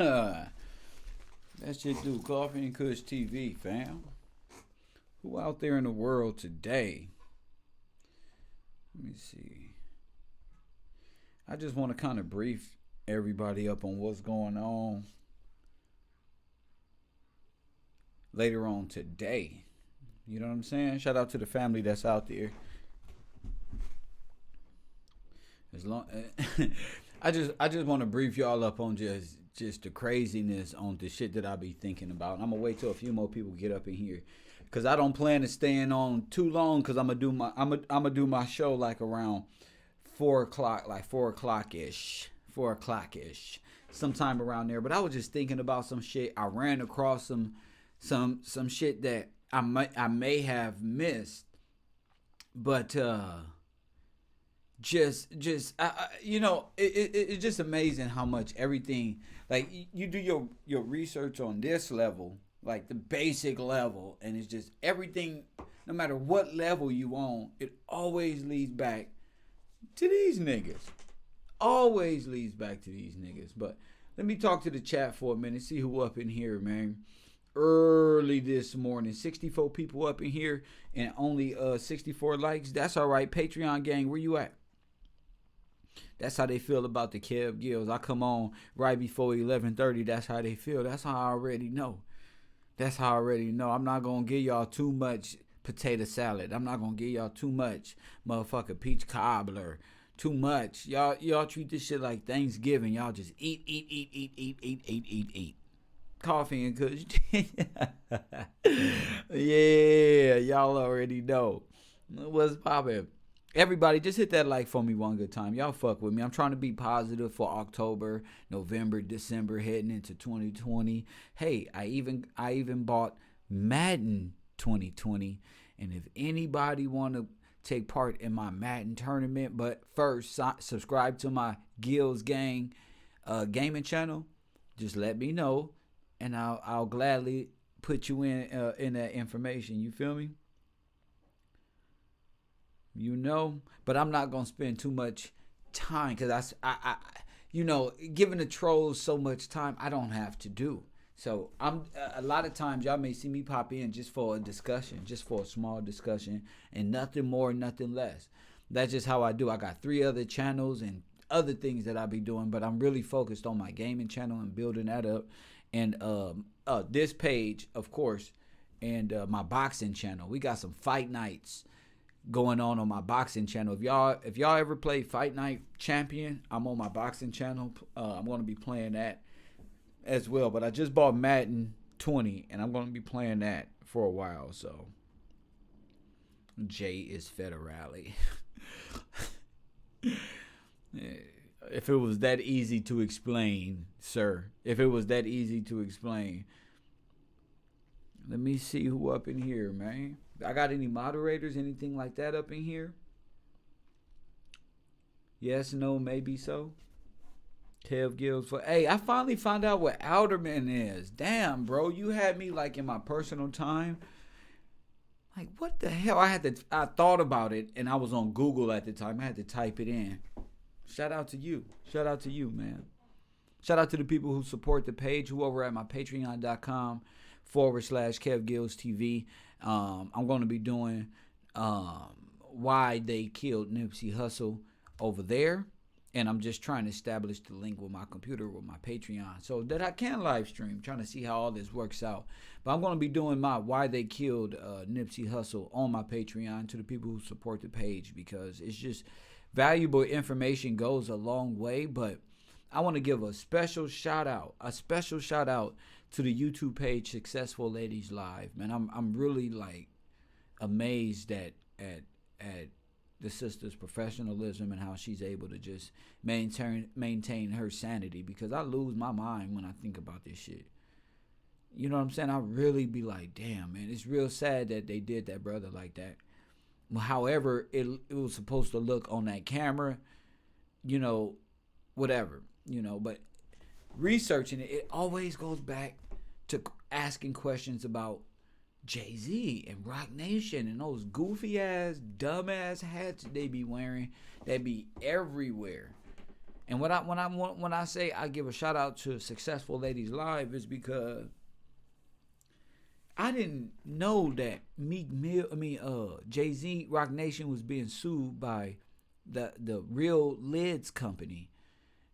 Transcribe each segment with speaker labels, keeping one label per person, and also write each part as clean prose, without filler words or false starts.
Speaker 1: That shit do Coffee and Kush TV, fam. Who out there in the world today? Let me see. I just want to kind of brief everybody up on what's going on later on today. You know what I'm saying? Shout out to the family that's out there. As long I just want to brief y'all up on just the craziness on the shit that I be thinking about. And I'm gonna wait till a few more people get up in here, cause I don't plan to staying on too long. Cause I'm gonna do my show like around 4 o'clock, like 4 o'clock ish, 4 o'clock ish, sometime around there. But I was just thinking about some shit. I ran across some shit that I may have missed, but you know, it's just amazing how much everything, like, you do your research on this level, like the basic level, and it's just everything, no matter what level you on, it always leads back to these niggas. Always leads back to these niggas. But let me talk to the chat for a minute, see who up in here, man. Early this morning, 64 people up in here and only 64 likes. That's all right. Patreon gang, where you at? That's how they feel about the Kev Gills. I come on right before 11:30. That's how they feel. That's how I already know. That's how I already know. I'm not gonna give y'all too much potato salad. I'm not gonna give y'all too much motherfucking peach cobbler. Too much. Y'all treat this shit like Thanksgiving. Y'all just eat. Coffee and Kush. Yeah, y'all already know what's poppin'. Everybody, just hit that like for me one good time. Y'all fuck with me. I'm trying to be positive for October, November, December, heading into 2020. Hey, I even bought Madden 2020, and if anybody want to take part in my Madden tournament, but first subscribe to my Gills Gang gaming channel, just let me know, and I'll gladly put you in that information. You feel me? You know, but I'm not gonna spend too much time, because I you know, giving the trolls so much time I don't have to do. So I'm a lot of times y'all may see me pop in just for a discussion, just for a small discussion, and nothing more, nothing less. That's just how I do. I got 3 other channels and other things that I be doing, but I'm really focused on my gaming channel and building that up, and this page, of course, and my boxing channel. We got some fight nights going on my boxing channel. If y'all ever play Fight Night Champion, I'm on my boxing channel. I'm going to be playing that as well. But I just bought Madden 20, and I'm going to be playing that for a while. So Jay is federale. If it was that easy to explain, sir. If it was that easy to explain. Let me see who up in here, man. I got any moderators, anything like that up in here? Yes, no, maybe so. Kev Gills for. Hey, I finally found out what Alderman is. Damn, bro, you had me like in my personal time. Like, what the hell? I thought about it, and I was on Google at the time. I had to type it in. Shout out to you. Shout out to you, man. Shout out to the people who support the page, who over at my patreon.com/KevGillsTV. I'm going to be doing why they killed Nipsey Hussle over there. And I'm just trying to establish the link with my computer, with my Patreon, so that I can live stream, trying to see how all this works out. But I'm going to be doing my why they killed Nipsey Hussle on my Patreon to the people who support the page, because it's just valuable information, goes a long way. But I want to give a special shout out to the YouTube page Successful Ladies Live. Man, I'm really like amazed at the sister's professionalism and how she's able to just maintain her sanity, because I lose my mind when I think about this shit. You know what I'm saying? I really be like, damn, man, it's real sad that they did that brother like that. However, it was supposed to look on that camera, you know, whatever, you know, but researching it, it always goes back to asking questions about Jay-Z and Rock Nation and those goofy ass, dumb ass hats they be wearing that be everywhere. And when I say I give a shout out to Successful Ladies Live is because I didn't know that Jay-Z Rock Nation was being sued by the Real Lids company.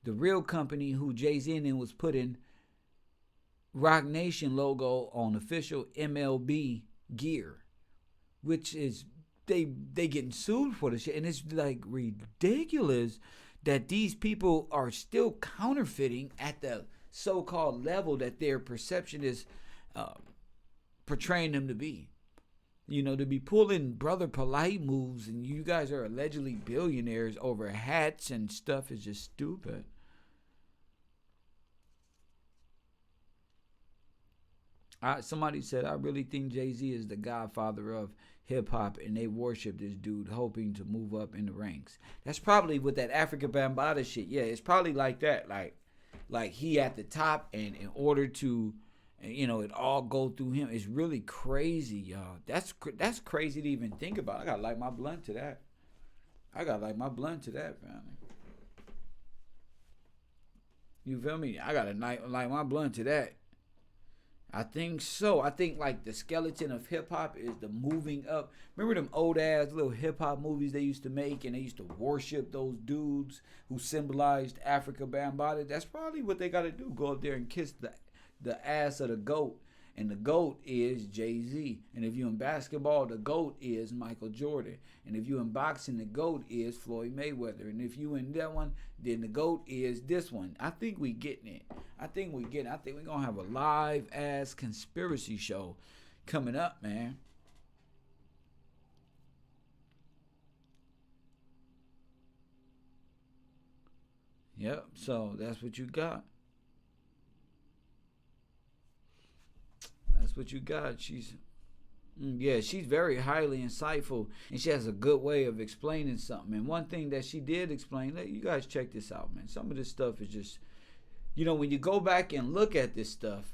Speaker 1: The Real company who Jay-Z and was putting Rock Nation logo on official MLB gear, which is they getting sued for the shit, and it's like ridiculous that these people are still counterfeiting at the so-called level that their perception is portraying them to be. You know, to be pulling Brother Polite moves and you guys are allegedly billionaires over hats and stuff is just stupid. Somebody said, I really think Jay-Z is the godfather of hip-hop and they worship this dude hoping to move up in the ranks. That's probably with that Africa Bambaataa shit. Yeah, it's probably like that. Like he at the top, and in order to, you know, it all go through him. It's really crazy, y'all. That's crazy to even think about. I gotta light my blunt to that. Family. You feel me? I gotta light my blunt to that. I think so. I think like the skeleton of hip hop is the moving up. Remember them old ass little hip hop movies they used to make, and they used to worship those dudes who symbolized Africa Bambaataa. That's probably what they got to do. Go up there and kiss the ass of the GOAT, and the GOAT is Jay-Z. And if you're in basketball, the GOAT is Michael Jordan. And if you're in boxing, the GOAT is Floyd Mayweather. And if you in that one, then the GOAT is this one. I think we getting it. I think we're going to have a live ass conspiracy show coming up, man. Yep, so that's what you got. That's what you got. She's very highly insightful, and she has a good way of explaining something. And one thing that she did explain, you guys check this out, man. Some of this stuff is just, you know, when you go back and look at this stuff,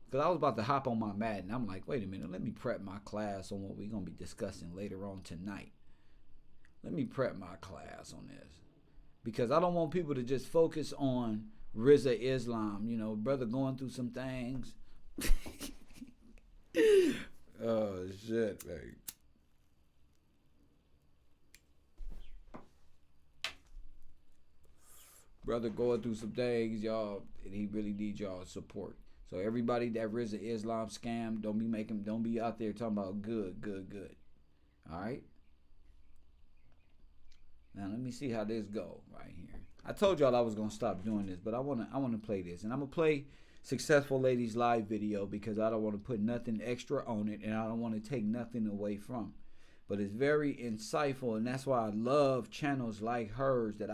Speaker 1: because I was about to hop on my Madden. I'm like, wait a minute, let me prep my class on what we're going to be discussing later on tonight. Let me prep my class on this. Because I don't want people to just focus on Rizza Islam, you know, brother going through some things. Oh shit, man. Brother going through some things, y'all, and he really needs y'all's support. So everybody that Rizza Islam scam, don't be out there talking about good. All right. Now let me see how this go right here. I told y'all I was gonna stop doing this, but I wanna play this, and I'm gonna play Successful Ladies live video because I don't want to put nothing extra on it, and I don't want to take nothing away from. But it's very insightful, and that's why I love channels like hers that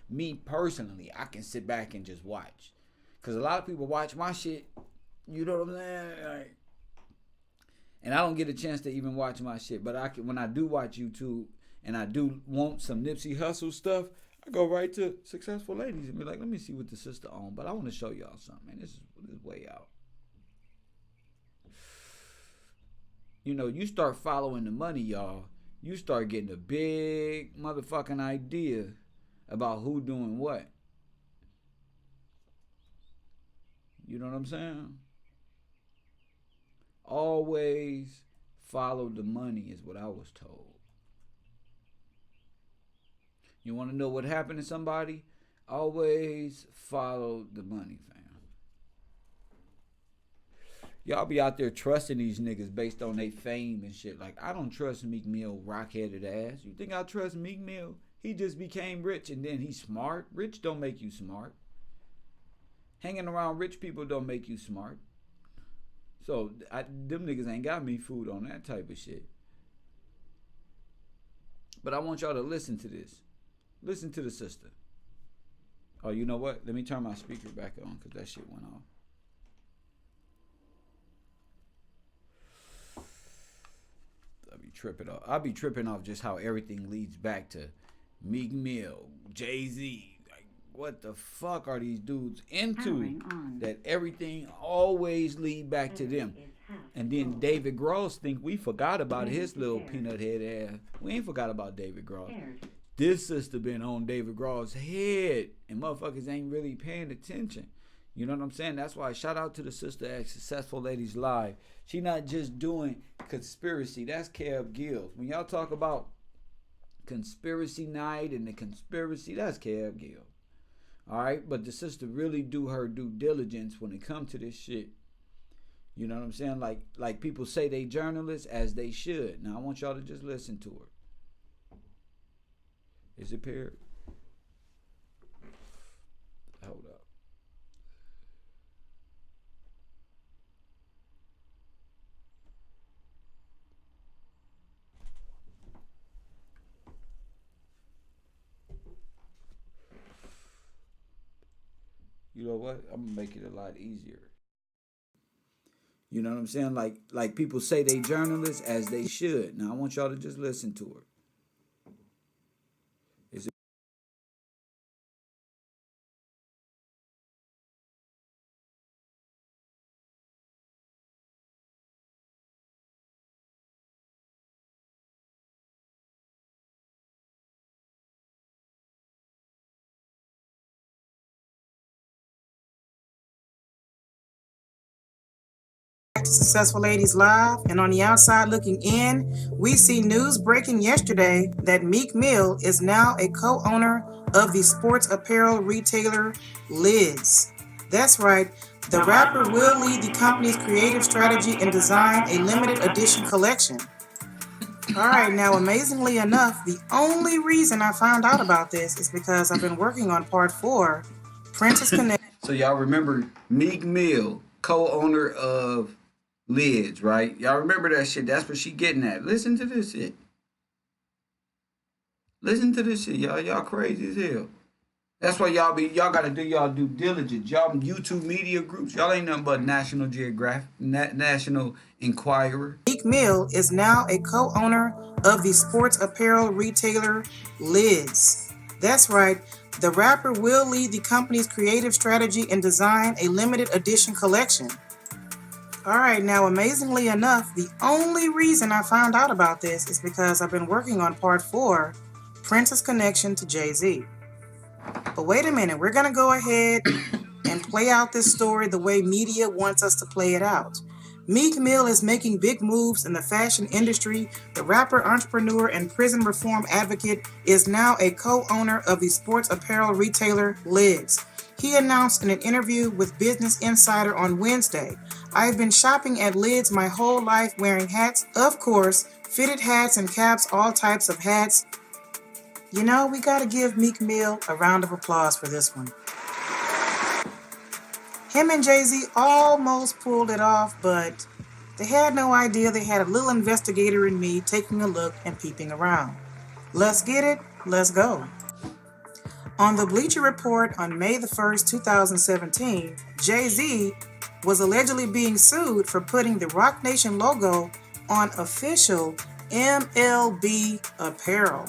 Speaker 1: me personally, I can sit back and just watch. Because a lot of people watch my shit, you know what I'm saying? Like, and I don't get a chance to even watch my shit, but when I do watch YouTube and I do want some Nipsey Hussle stuff, I go right to Successful Ladies and be like, let me see what the sister on. But I want to show y'all something, man. This is way out. You know, you start following the money, y'all. You start getting a big motherfucking idea about who doing what. You know what I'm saying? Always follow the money is what I was told. You want to know what happened to somebody? Always follow the money, fam. Y'all be out there trusting these niggas based on their fame and shit. Like, I don't trust Meek Mill rock-headed ass. You think I trust Meek Mill? He just became rich and then he's smart. Rich don't make you smart. Hanging around rich people don't make you smart. So, them niggas ain't got me food on that type of shit. But I want y'all to listen to this. Listen to the sister. Oh, you know what? Let me turn my speaker back on because that shit went off. I'll be tripping off just how everything leads back to Meek Mill, Jay-Z. Like, what the fuck are these dudes into that everything always lead back to them? And then David Gross think we forgot about his little peanut head ass. We ain't forgot about David Gross. This sister been on David Graw's head, and motherfuckers ain't really paying attention. You know what I'm saying? That's why shout out to the sister at Successful Ladies Live. She not just doing conspiracy. That's Kev Gill. When y'all talk about conspiracy night and the conspiracy, that's Kev Gill. All right, but the sister really do her due diligence when it comes to this shit. You know what I'm saying? Like people say they journalists, as they should. Now I want y'all to just listen to her. Is it paired? Hold up. You know what? I'm gonna make it a lot easier. You know what I'm saying? Like people say they journalists, as they should. Now I want y'all to just listen to her. Is it?
Speaker 2: Successful Ladies Live, and on the outside looking in, we see news breaking yesterday that Meek Mill is now a co-owner of the sports apparel retailer Lids. That's right, the rapper will lead the company's creative strategy and design a limited edition collection. All right, now amazingly enough, the only reason I found out about this is because I've been working on part 4, Princess Connect.
Speaker 1: So y'all remember Meek Mill, co-owner of Lids, right? Y'all remember that shit? That's what she getting at. Listen to this shit. Listen to this shit, y'all. Y'all crazy as hell. That's why y'all gotta do y'all due diligence. Y'all YouTube media groups, y'all ain't nothing but National Geographic, National Enquirer.
Speaker 2: Meek Mill is now a co-owner of the sports apparel retailer Lids. That's right, the rapper will lead the company's creative strategy and design a limited edition collection. All right, now amazingly enough, the only reason I found out about this is because I've been working on part 4, Princess Connection to Jay-Z. But wait a minute, we're gonna go ahead and play out this story the way media wants us to play it out. Meek Mill is making big moves in the fashion industry. The rapper, entrepreneur, and prison reform advocate is now a co-owner of the sports apparel retailer Lids. He announced in an interview with Business Insider on Wednesday, "I've been shopping at Lids my whole life wearing hats, of course, fitted hats and caps, all types of hats." You know, we gotta give Meek Mill a round of applause for this one. Him and Jay-Z almost pulled it off, but they had no idea they had a little investigator in me taking a look and peeping around. Let's get it, let's go. On the Bleacher Report on May the 1st, 2017, Jay-Z was allegedly being sued for putting the Roc Nation logo on official MLB apparel.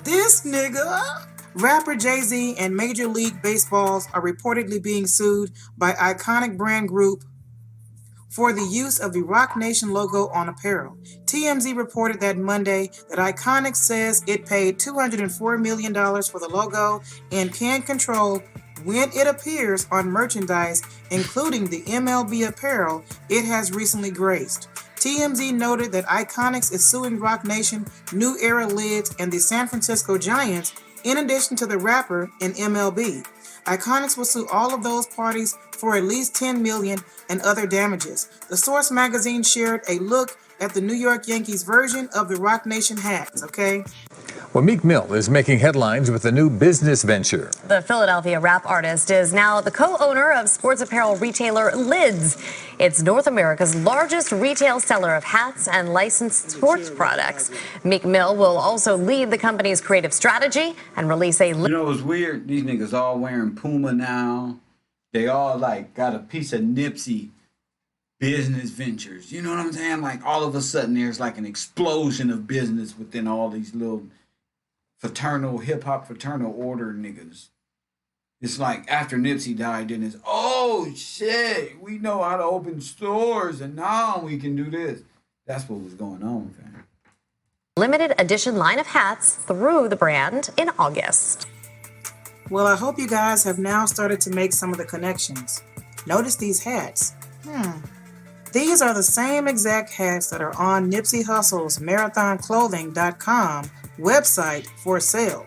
Speaker 2: This nigga! Rapper Jay-Z and Major League Baseballs are reportedly being sued by Iconic Brand Group for the use of the Roc Nation logo on apparel. TMZ reported that Monday that Iconic says it paid $204 million for the logo and can control when it appears on merchandise, including the MLB apparel it has recently graced. TMZ noted that Iconics is suing Roc Nation, New Era Lids, and the San Francisco Giants, in addition to the rapper and MLB. Iconics will sue all of those parties for at least $10 million and other damages. The Source magazine shared a look at the New York Yankees version of the Roc Nation hats, okay?
Speaker 3: Well, Meek Mill is making headlines with a new business venture.
Speaker 4: The Philadelphia rap artist is now the co-owner of sports apparel retailer Lids. It's North America's largest retail seller of hats and licensed sports products. Meek Mill will also lead the company's creative strategy and release a...
Speaker 1: You know what's weird? These niggas all wearing Puma now. They all like got a piece of NIPSEY business ventures. You know what I'm saying? Like all of a sudden there's like an explosion of business within all these little fraternal, hip-hop fraternal order niggas. It's like after Nipsey died, then it's, oh shit, we know how to open stores and now we can do this. That's what was going on, fam.
Speaker 4: limited edition line of hats through the brand in August.
Speaker 2: Well, I hope you guys have now started to make some of the connections. Notice these hats. These are the same exact hats that are on Nipsey Hussle's MarathonClothing.com website for sale.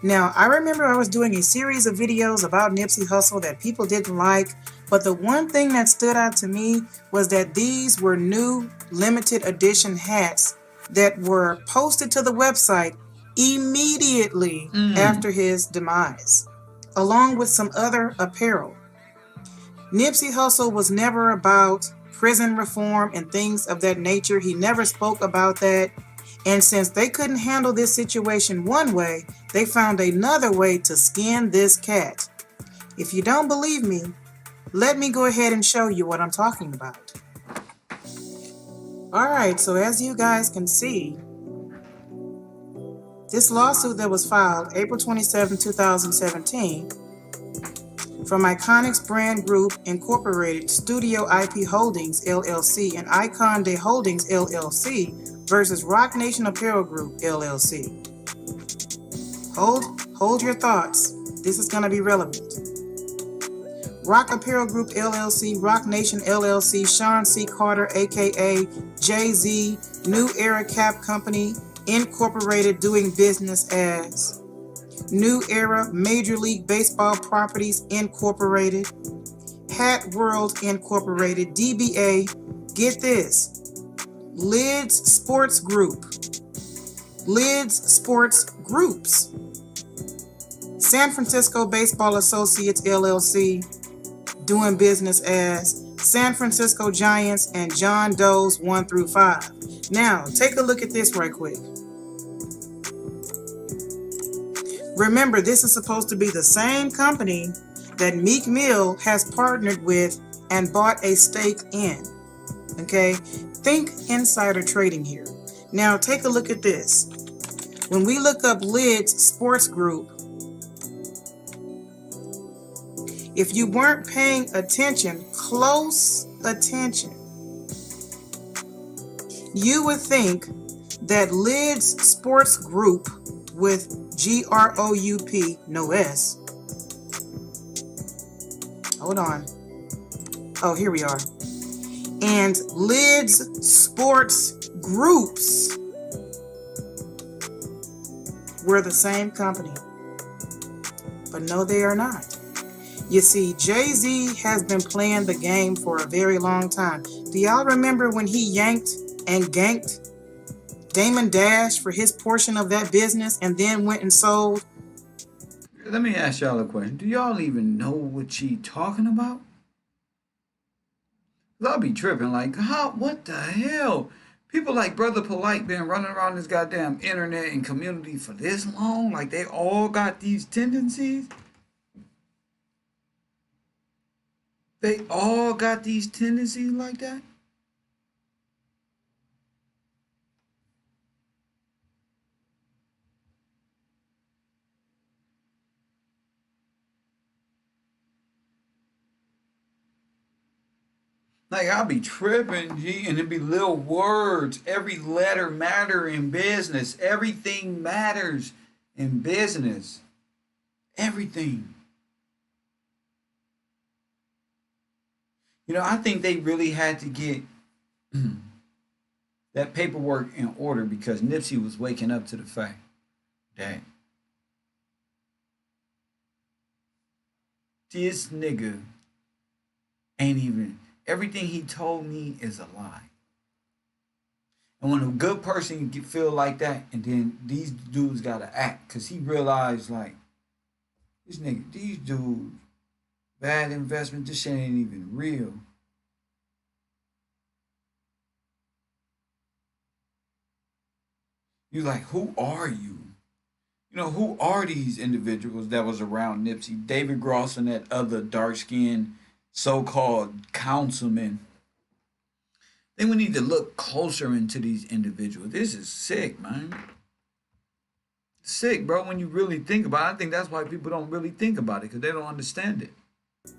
Speaker 2: Now, I remember I was doing a series of videos about Nipsey Hussle that people didn't like, but the one thing that stood out to me was that these were new limited edition hats that were posted to the website immediately after his demise, along with some other apparel. Nipsey Hussle was never about prison reform and things of that nature. He never spoke about that. And since they couldn't handle this situation one way, they found another way to skin this cat. If you don't believe me, let me go ahead and show you what I'm talking about. Alright, so as you guys can see, this lawsuit that was filed April 27, 2017 from Iconics Brand Group Incorporated, Studio IP Holdings LLC, and Icon Day Holdings LLC versus Rock Nation Apparel Group LLC. Hold your thoughts. This is going to be relevant. Rock Apparel Group LLC, Rock Nation LLC, Sean C. Carter, aka Jay-Z, New Era Cap Company Incorporated, doing business as New Era Major League Baseball Properties Incorporated, Hat World Incorporated, DBA, get this, Lids Sports Group, Lids Sports Groups, San Francisco Baseball Associates LLC, doing business as San Francisco Giants and John Doe's 1 through 5. Now, take a look at this right quick. Remember, this is supposed to be the same company that Meek Mill has partnered with and bought a stake in. Okay? Think insider trading here. Now, take a look at this. When we look up Lids Sports Group, if you weren't paying attention, close attention, you would think that Lids Sports Group with Group, no S. Hold on. Oh, here we are. And Lids Sports Groups were the same company. But no, they are not. You see, Jay-Z has been playing the game for a very long time. Do y'all remember when he yanked and ganked Damon Dash for his portion of that business and then went and sold?
Speaker 1: Let me ask y'all a question. Do y'all even know what she talking about? I'll be tripping like, how, what the hell? People like Brother Polite been running around this goddamn internet and community for this long? Like they all got these tendencies? They all got these tendencies like that? Like, I'll be tripping, G, and it'd be little words. Every letter matter in business. Everything matters in business. Everything. You know, I think they really had to get that paperwork in order because Nipsey was waking up to the fact that this nigga ain't even... Everything he told me is a lie. And when a good person feel like that, and then these dudes gotta act, cause he realized like, this nigga, these dudes, bad investment, this shit ain't even real. You like, who are you? You know, who are these individuals that was around Nipsey? David Gross and that other dark-skinned so-called councilmen. Then we need to look closer into these individuals. This is sick, man. Sick, bro, when you really think about it. I think that's why people don't really think about it, because they don't understand it.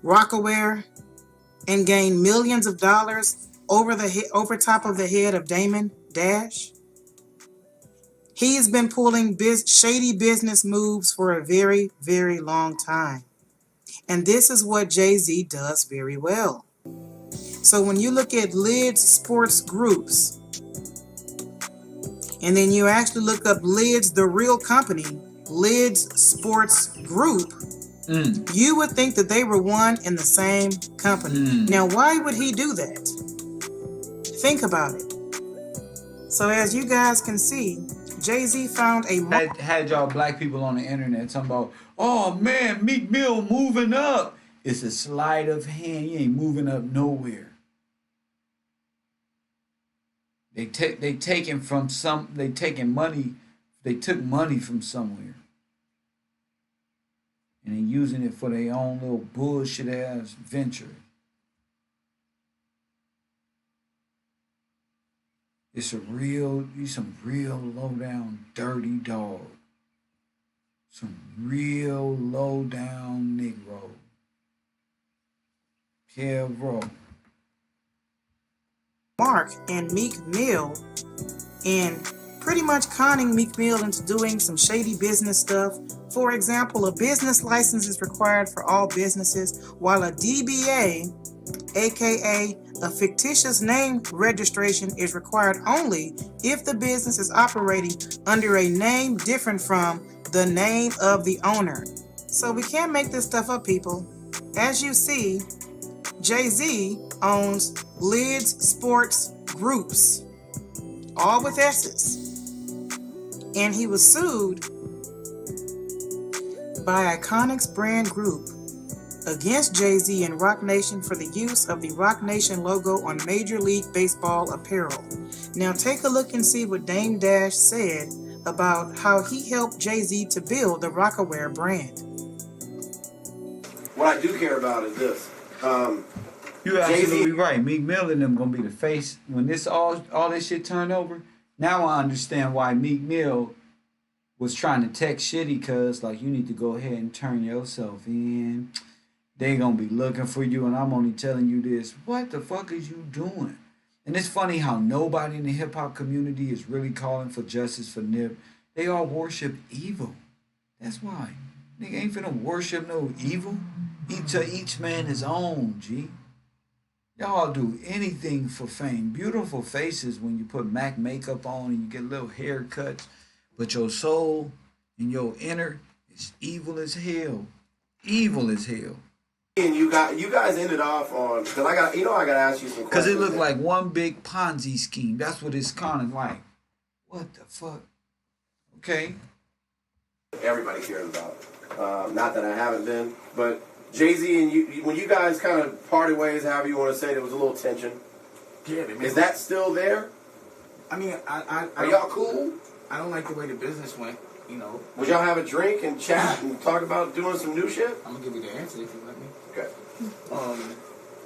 Speaker 2: Rockaware and gain millions of dollars over top of the head of Damon Dash. He's been pulling shady business moves for a very, very long time. And this is what Jay-Z does very well. So when you look at Lids Sports Groups, and then you actually look up Lids, the real company, Lids Sports Group, you would think that they were one and the same company. Now, why would he do that? Think about it. So as you guys can see, Jay-Z found a...
Speaker 1: Had y'all black people on the internet talking about, oh man, Meek Mill moving up. It's a sleight of hand. You ain't moving up nowhere. They taking money. They took money from somewhere, and they using it for their own little bullshit ass venture. It's some real low down dirty dog. Some real low down Negro. KevRow.
Speaker 2: Mark and Meek Mill, and pretty much conning Meek Mill into doing some shady business stuff. For example, a business license is required for all businesses, while a DBA, aka a fictitious name registration, is required only if the business is operating under a name different from the name of the owner. So we can't make this stuff up, people. As you see, Jay-Z owns Lids Sports Groups, all with S's. And he was sued by Iconics Brand Group against Jay-Z and Roc Nation for the use of the Roc Nation logo on Major League Baseball apparel. Now take a look and see what Dame Dash said about how he helped Jay-Z to build the Rocawear brand.
Speaker 5: What I do care about is this.
Speaker 1: You're absolutely right. Meek Mill and them gonna be the face when this all this shit turned over. Now I understand why Meek Mill was trying to text Shitty, cause like you need to go ahead and turn yourself in. They gonna be looking for you, and I'm only telling you this. What the fuck is you doing? And it's funny how nobody in the hip hop community is really calling for justice for Nip. They all worship evil. That's why. Nigga ain't finna worship no evil. Each man his own, G. Y'all do anything for fame. Beautiful faces when you put MAC makeup on and you get little haircuts. But your soul and your inner is evil as hell. Evil as hell.
Speaker 5: And you guys ended off on, because I got to ask you some questions.
Speaker 1: Because it looked like one big Ponzi scheme. That's what it's kind of like. What the fuck? Okay.
Speaker 5: Everybody cares about. Not that I haven't been, but Jay-Z and you, when you guys kind of parted ways, however you want to say it, there was a little tension.
Speaker 6: Yeah,
Speaker 5: is that still there?
Speaker 6: I mean,
Speaker 5: are y'all cool?
Speaker 6: I don't like the way the business went, you know.
Speaker 5: Would y'all have a drink and chat and talk about doing some new shit?
Speaker 6: I'm gonna give you the answer if you let me.
Speaker 5: Okay.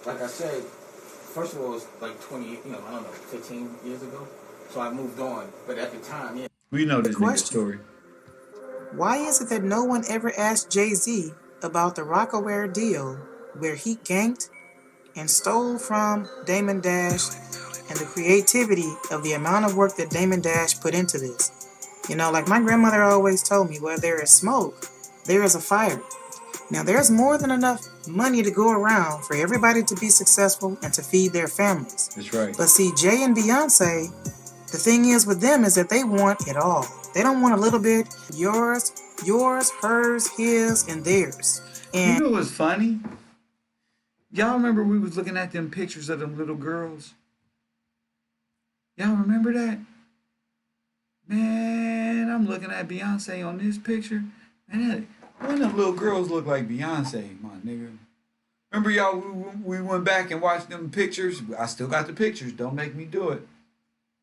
Speaker 6: Like I said, first of all, it was like 20, I don't know, 15 years ago. So I moved on. But at the time, yeah.
Speaker 1: We know this nigga story.
Speaker 2: Why is it that no one ever asked Jay-Z about the Rocawear deal where he ganked and stole from Damon Dash and the creativity of the amount of work that Damon Dash put into this? You know, like my grandmother always told me, where there is smoke, there is a fire. Now, there's more than enough money to go around for everybody to be successful and to feed their families.
Speaker 1: That's right.
Speaker 2: But see, Jay and Beyonce, the thing is with them is that they want it all. They don't want a little bit. Yours, hers, his, and theirs. And
Speaker 1: you know what's funny? Y'all remember we was looking at them pictures of them little girls? Y'all remember that? Man, I'm looking at Beyonce on this picture. Man, one of them little girls look like Beyonce, my nigga. Remember y'all, we went back and watched them pictures? I still got the pictures. Don't make me do it.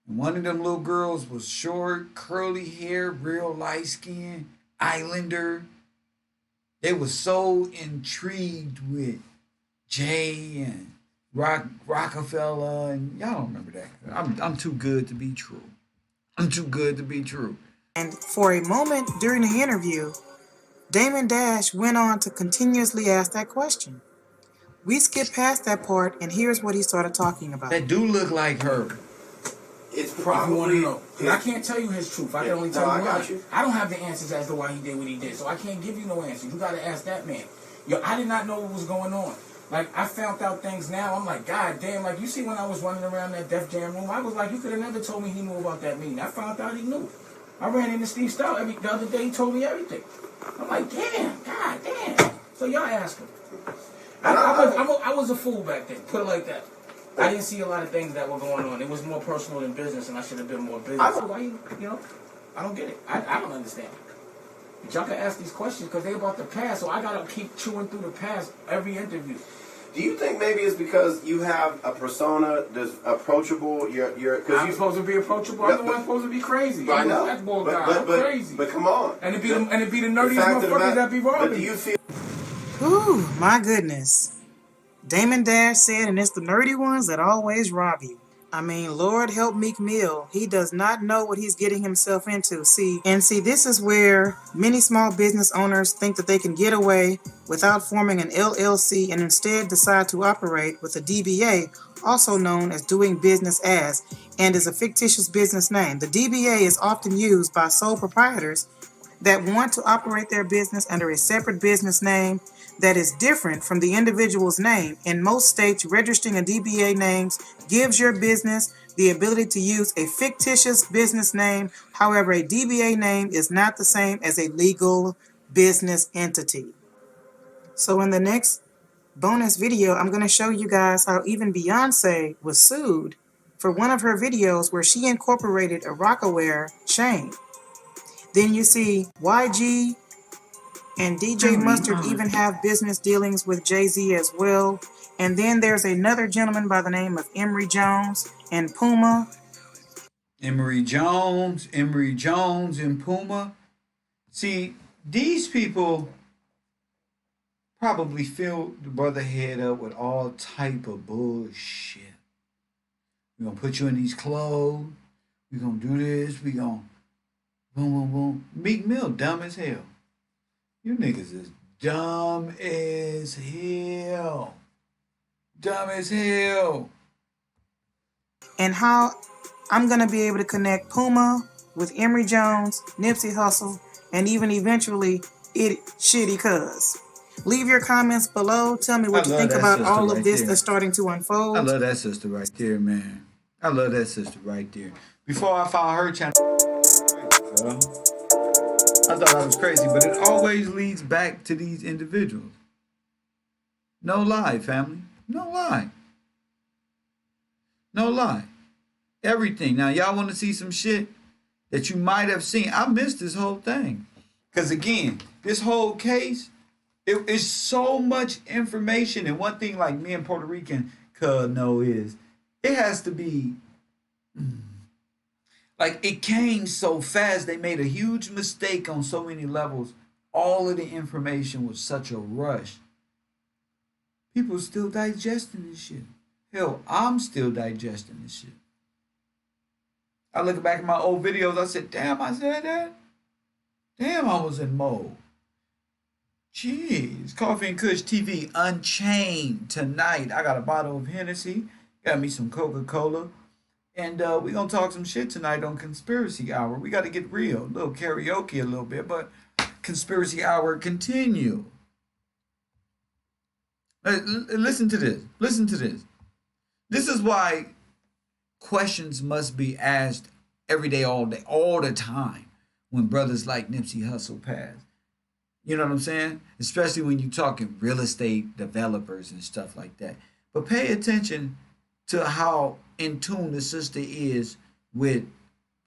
Speaker 1: And one of them little girls was short, curly hair, real light skin, islander. They was so intrigued with Jay and Rockefeller, and y'all don't remember that. I'm too good to be true. I'm too good to be true.
Speaker 2: And for a moment during the interview, Damon Dash went on to continuously ask that question. We skipped past that part, and here's what he started talking about.
Speaker 1: That do look like her.
Speaker 5: It's
Speaker 6: If you
Speaker 5: probably.
Speaker 6: want to know. Because I can't tell you his truth. I can only tell you
Speaker 5: I
Speaker 6: mine.
Speaker 5: got you.
Speaker 6: I don't have the answers as to why he did what he did. So I can't give you no answer. You got to ask that man. Yo, I did not know what was going on. Like, I found out things now. I'm like, God damn. Like, you see when I was running around that Def Jam room, I was like, you could have never told me he knew about that meeting. I found out he knew. I ran into Steve Stout the other day. He told me everything. I'm like, damn. God damn. So y'all ask him. I was a fool back then. Put it like that. I didn't see a lot of things that were going on. It was more personal than business, and I should have been more business. Why I don't get it. I don't understand. But y'all can ask these questions because they're about the past, so I gotta keep chewing through the past every interview.
Speaker 5: Do you think maybe it's because you have a persona that's approachable?
Speaker 6: I'm supposed to be approachable. I'm the one supposed to be crazy.
Speaker 5: I know.
Speaker 6: I'm crazy.
Speaker 5: But come on.
Speaker 6: And it be the nerdiest motherfuckers that be robbing.
Speaker 5: But do you feel?
Speaker 2: Ooh, my goodness. Damon Dash said, and it's the nerdy ones that always rob you. I mean, Lord help Meek Mill. He does not know what he's getting himself into. See, this is where many small business owners think that they can get away without forming an LLC and instead decide to operate with a DBA, also known as doing business as, and is a fictitious business name. The DBA is often used by sole proprietors that want to operate their business under a separate business name that is different from the individual's name. In most states, registering a DBA name gives your business the ability to use a fictitious business name. However, a DBA name is not the same as a legal business entity. So in the next bonus video, I'm going to show you guys how even Beyonce was sued for one of her videos where she incorporated a Rocawear chain. Then you see YG and DJ Mustard even have business dealings with Jay-Z as well. And then there's another gentleman by the name of Emory Jones and Puma.
Speaker 1: Emory Jones, and Puma. See, these people probably filled the brother head up with all type of bullshit. We're going to put you in these clothes. We're going to do this. We're going to boom, boom, boom. Meek Mill, dumb as hell. You niggas is dumb as hell. Dumb as hell.
Speaker 2: And how I'm going to be able to connect Puma with Emory Jones, Nipsey Hussle, and even eventually Shitty Cuz. Leave your comments below. Tell me what you think about all of this that's starting to unfold.
Speaker 1: I love that sister right there, man. I love that sister right there. Before I found her channel, I thought I was crazy, but it always leads back to these individuals. No lie, family. No lie. No lie. Everything. Now, y'all want to see some shit that you might have seen? I missed this whole thing. Because, again, this whole case, it is so much information. And one thing, like me and Puerto Rican know is, it has to be... Like, it came so fast. They made a huge mistake on so many levels. All of the information was such a rush. People still digesting this shit. Hell, I'm still digesting this shit. I look back at my old videos. I said, damn, I said that? Damn, I was in mode. Jeez. Coffee and Kush TV Unchained tonight. I got a bottle of Hennessy. Got me some Coca-Cola. And we're going to talk some shit tonight on Conspiracy Hour. We got to get real. A little karaoke a little bit, but Conspiracy Hour continue. Listen to this. Listen to this. This is why questions must be asked every day, all day, all the time when brothers like Nipsey Hussle pass. You know what I'm saying? Especially when you're talking real estate developers and stuff like that. But pay attention to how in tune the sister is with,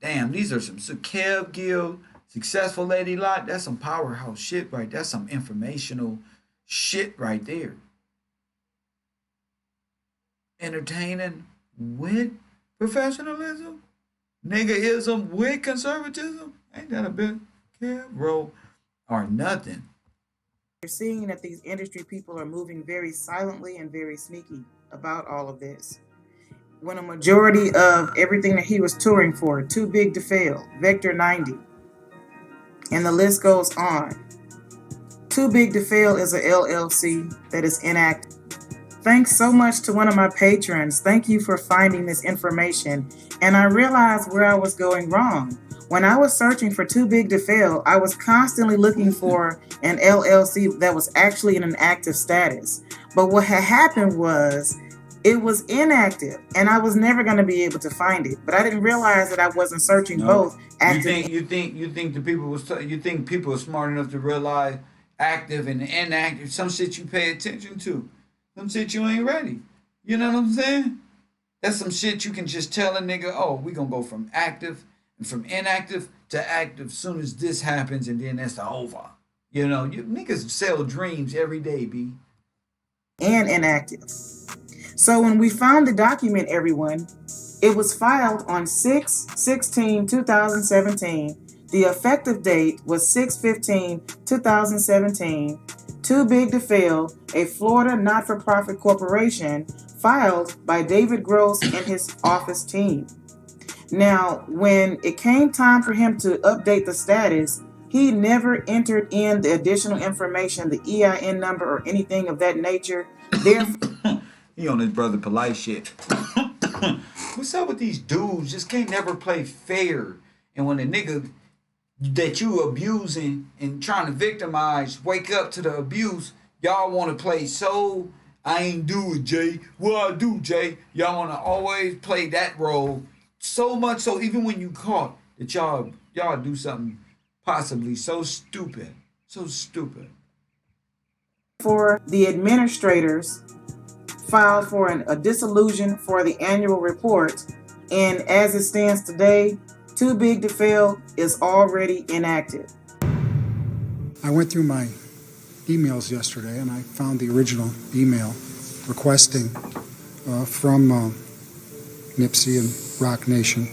Speaker 1: damn, these are some Kev Gill, Successful Lady Lot. That's some powerhouse shit right there. That's some informational shit right there. Entertaining with professionalism, niggaism with conservatism. Ain't that a bit KevRow or nothing?
Speaker 2: You're seeing that these industry people are moving very silently and very sneaky about all of this. When a majority of everything that he was touring for, Too Big to Fail, Vector 90, and the list goes on. Too Big to Fail is a LLC that is inactive. Thanks so much to one of my patrons. Thank you for finding this information and I realized where I was going wrong. When I was searching for Too Big to Fail, I was constantly looking for an LLC that was actually in an active status. But what had happened was it was inactive, and I was never going to be able to find it. But I didn't realize that I wasn't searching
Speaker 1: No.
Speaker 2: both
Speaker 1: You
Speaker 2: active.
Speaker 1: think the people was you think people are smart enough to realize active and inactive? Some shit you pay attention to, some shit you ain't ready. You know what I'm saying? That's some shit you can just tell a nigga, oh, we gonna go from active and from inactive to active soon as this happens, and then that's over. You know, you niggas sell dreams every day, b.
Speaker 2: And inactive. So when we found the document, everyone, it was filed on 6/16/2017. The effective date was 6/15/2017. Too Big to Fail, a Florida not-for-profit corporation, filed by David Gross and his office team. Now, when it came time for him to update the status, he never entered in the additional information, the EIN number or anything of that nature. Therefore,
Speaker 1: He on his brother polite shit. What's up with these dudes? Just can't never play fair. And when a nigga that you abusing and trying to victimize wake up to the abuse, y'all want to play so I ain't do it, Jay. What I do, Jay? Y'all want to always play that role so much so even when you caught that y'all do something possibly so stupid, so stupid.
Speaker 2: the administrators filed for a dissolution for the annual report, and as it stands today, Too Big to Fail is already inactive.
Speaker 7: I went through my emails yesterday and I found the original email requesting from NIPSEY and Rock Nation,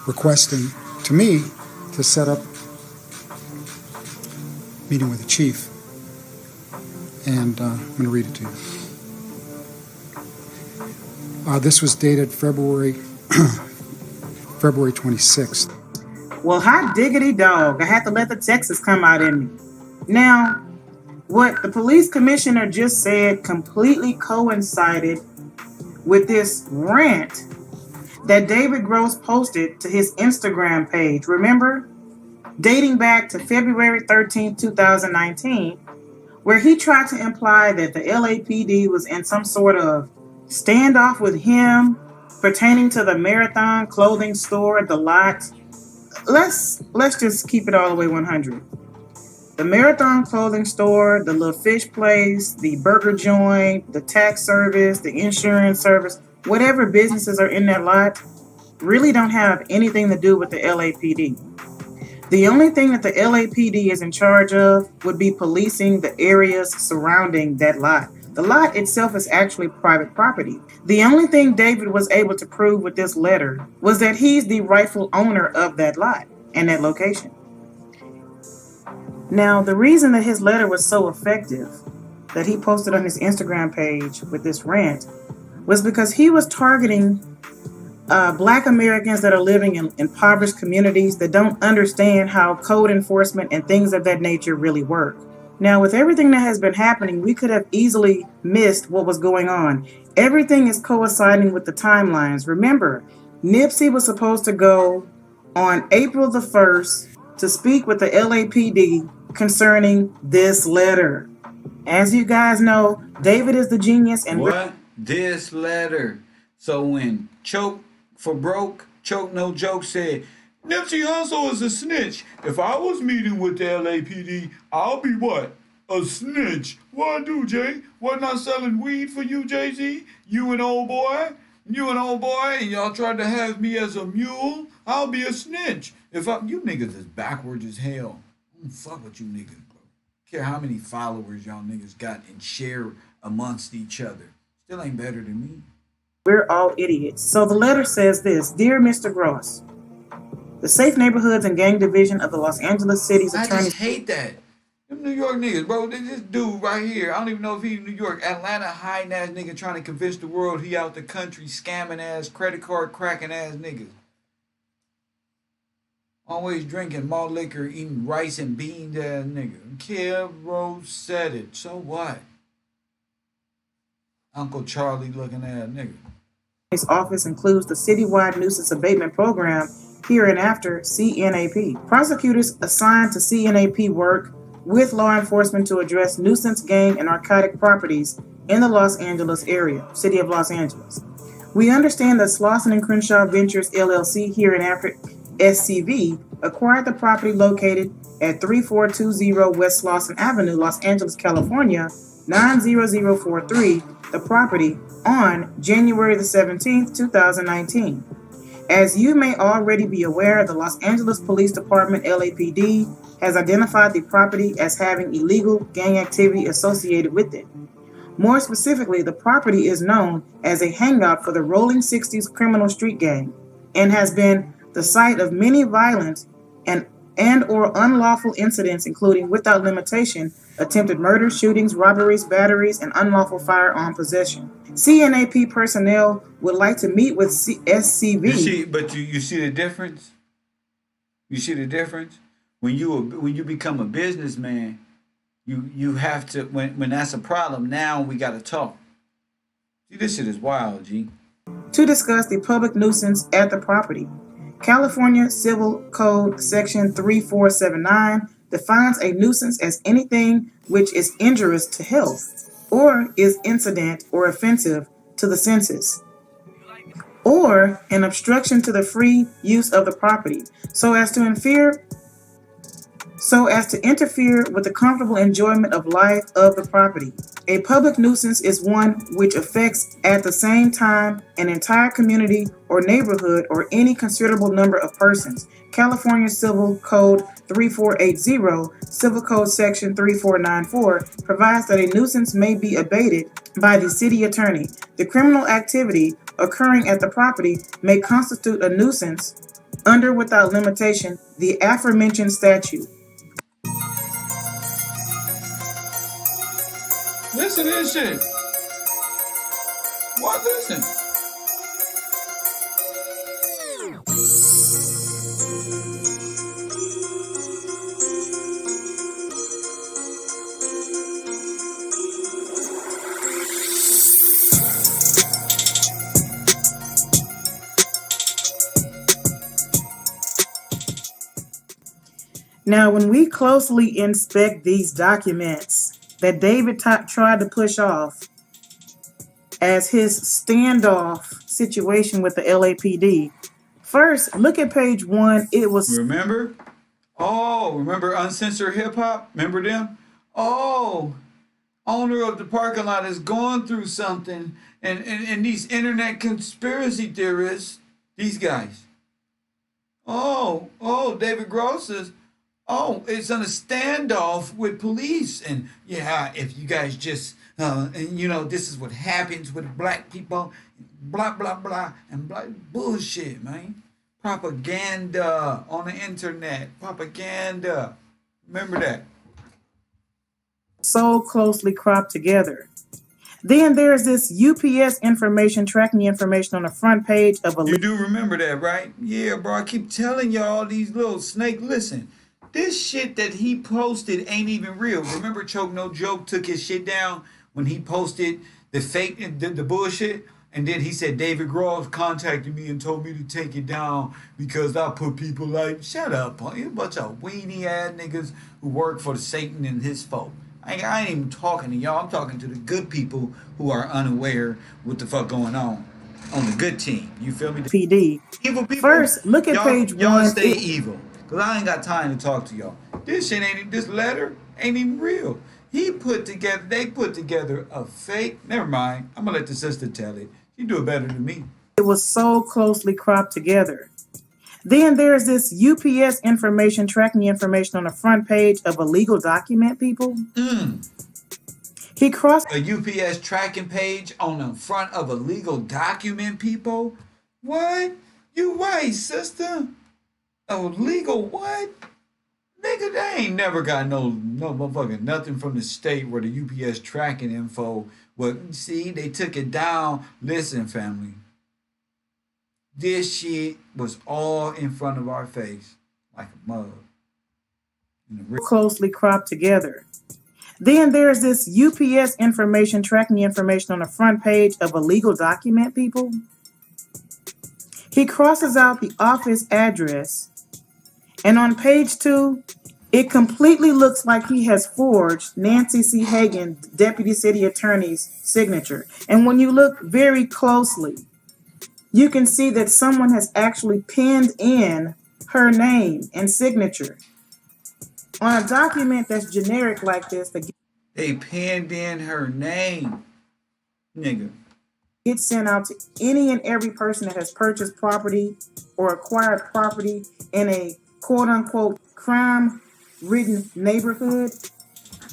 Speaker 7: requesting to me to set up a meeting with the chief. And I'm going to read it to you. This was dated February 26th.
Speaker 2: Well, hot diggity dog, I had to let the Texas come out in me. Now, what the police commissioner just said completely coincided with this rant that David Gross posted to his Instagram page. Remember? Dating back to February 13, 2019, where he tried to imply that the LAPD was in some sort of standoff with him pertaining to the Marathon clothing store, the lot. Let's just keep it all the way 100. The Marathon clothing store, the little fish place, the burger joint, the tax service, the insurance service, whatever businesses are in that lot really don't have anything to do with the LAPD. The only thing that the LAPD is in charge of would be policing the areas surrounding that lot. The lot itself is actually private property. The only thing David was able to prove with this letter was that he's the rightful owner of that lot and that location. Now, the reason that his letter was so effective, that he posted on his Instagram page with this rant, was because he was targeting Black Americans that are living in impoverished communities that don't understand how code enforcement and things of that nature really work. Now, with everything that has been happening, we could have easily missed what was going on. Everything is coinciding with the timelines. Remember, NIPSEY was supposed to go on April the 1st to speak with the LAPD concerning this letter. As you guys know, David is the genius and
Speaker 1: What? This letter. So when Choke for Broke, Choke No Joke said, Nipsey Hussle is a snitch. If I was meeting with the LAPD, I'll be what? A snitch. What I do, Jay? Wasn't I selling weed for you, Jay-Z? You and old boy? You and old boy, and y'all tried to have me as a mule? I'll be a snitch. You niggas is backwards as hell. I don't fuck with you niggas, bro. Care how many followers y'all niggas got and share amongst each other. Still ain't better than me.
Speaker 2: We're all idiots. So the letter says this: Dear Mr. Gross, the Safe Neighborhoods and Gang Division of the Los Angeles City's
Speaker 1: I
Speaker 2: Attorney.
Speaker 1: just hate that. Them New York niggas, bro. This dude right here, I don't even know if he's New York, Atlanta hiding ass nigga trying to convince the world he out the country scamming ass, credit card cracking ass niggas. Always drinking malt liquor, eating rice and beans ass nigga. KevRow said it. So what? Uncle Charlie looking ass nigga.
Speaker 2: office includes the Citywide Nuisance Abatement Program, hereinafter CNAP. Prosecutors assigned to CNAP work with law enforcement to address nuisance, gang, and narcotic properties in the Los Angeles area, City of Los Angeles. We understand that Slauson and Crenshaw Ventures LLC, hereinafter SCV, acquired the property located at 3420 West Slauson Avenue, Los Angeles, California, 90043, the property, on January the 17th, 2019. As you may already be aware, the Los Angeles Police Department, LAPD, has identified the property as having illegal gang activity associated with it. More specifically, the property is known as a hangout for the Rolling 60s criminal street gang and has been the site of many violent and or unlawful incidents, including, without limitation, attempted murders, shootings, robberies, batteries, and unlawful firearm possession. CNAP personnel would like to meet with SCV.
Speaker 1: You see the difference? You see the difference? When you become a businessman, you have to, when that's a problem, now we gotta talk. See, this shit is wild, G.
Speaker 2: To discuss the public nuisance at the property. California Civil Code Section 3479 defines a nuisance as anything which is injurious to health or is incident or offensive to the senses, or an obstruction to the free use of the property, so as to interfere with the comfortable enjoyment of life of the property. A public nuisance is one which affects at the same time an entire community or neighborhood or any considerable number of persons. California Civil Code 3480, Civil Code Section 3494 provides that a nuisance may be abated by the city attorney. The criminal activity occurring at the property may constitute a nuisance under, without limitation, the aforementioned statute.
Speaker 1: Listen to this shit. What? Listen.
Speaker 2: Now, when we closely inspect these documents that David tried to push off as his standoff situation with the LAPD, first, look at page 1. It was...
Speaker 1: Remember? Oh, remember Uncensored Hip Hop? Remember them? Oh, owner of the parking lot is going through something, and these internet conspiracy theorists, these guys. Oh, David Gross is... Oh, it's on a standoff with police. And yeah, if you guys just, and you know, this is what happens with black people, blah, blah, blah, and blah, bullshit, man. Propaganda on the internet. Propaganda. Remember that.
Speaker 2: So closely cropped together. Then there's this UPS information, tracking information on the front page of a...
Speaker 1: You do remember that, right? Yeah, bro, I keep telling y'all these little snake, listen. This shit that he posted ain't even real. Remember Choke No Joke took his shit down when he posted the fake, the bullshit? And then he said David Groves contacted me and told me to take it down because I put people like, shut up, you a bunch of weenie ass niggas who work for Satan and his folk. I ain't even talking to y'all. I'm talking to the good people who are unaware what the fuck going on the good team. You feel me?
Speaker 2: PD.
Speaker 1: Evil people.
Speaker 2: First, look at page 1.
Speaker 1: Y'all stay evil. Because I ain't got time to talk to y'all. This letter ain't even real. They put together a fake, never mind. I'm going to let the sister tell it. She do it better than me.
Speaker 2: It was so closely cropped together. Then there's this UPS information, tracking information on the front page of a legal document, people. He crossed...
Speaker 1: A UPS tracking page on the front of a legal document, people? What? You white, sister? Oh, legal what? Nigga, they ain't never got no motherfucking nothing from the state where the UPS tracking info. Well, see, they took it down. Listen, family. This shit was all in front of our face like a mug.
Speaker 2: Closely cropped together. Then there's this UPS information, tracking information on the front page of a legal document, people. He crosses out the office address, and on page 2, it completely looks like he has forged Nancy C. Hagan, Deputy City Attorney's signature. And when you look very closely, you can see that someone has actually penned in her name and signature. On a document that's generic like this, that
Speaker 1: They penned in her name, nigga.
Speaker 2: gets sent out to any and every person that has purchased property or acquired property in a quote-unquote crime-ridden neighborhood.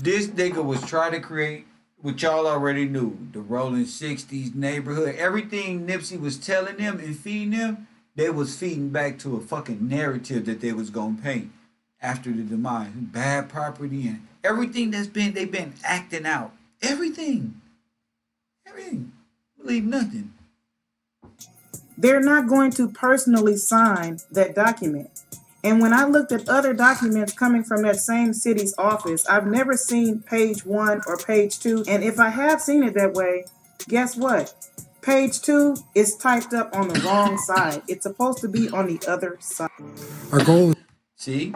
Speaker 1: This nigga was trying to create what y'all already knew, the rolling 60s neighborhood. Everything Nipsey was telling them and feeding them, they was feeding back to a fucking narrative that they was gonna paint after the demise. Bad property and everything they've been acting out. Everything. Believe nothing.
Speaker 2: They're not going to personally sign that document. And when I looked at other documents coming from that same city's office, I've never seen page 1 or page 2. And if I have seen it that way, guess what? Page 2 is typed up on the wrong side. It's supposed to be on the other side.
Speaker 7: Our goal
Speaker 1: See?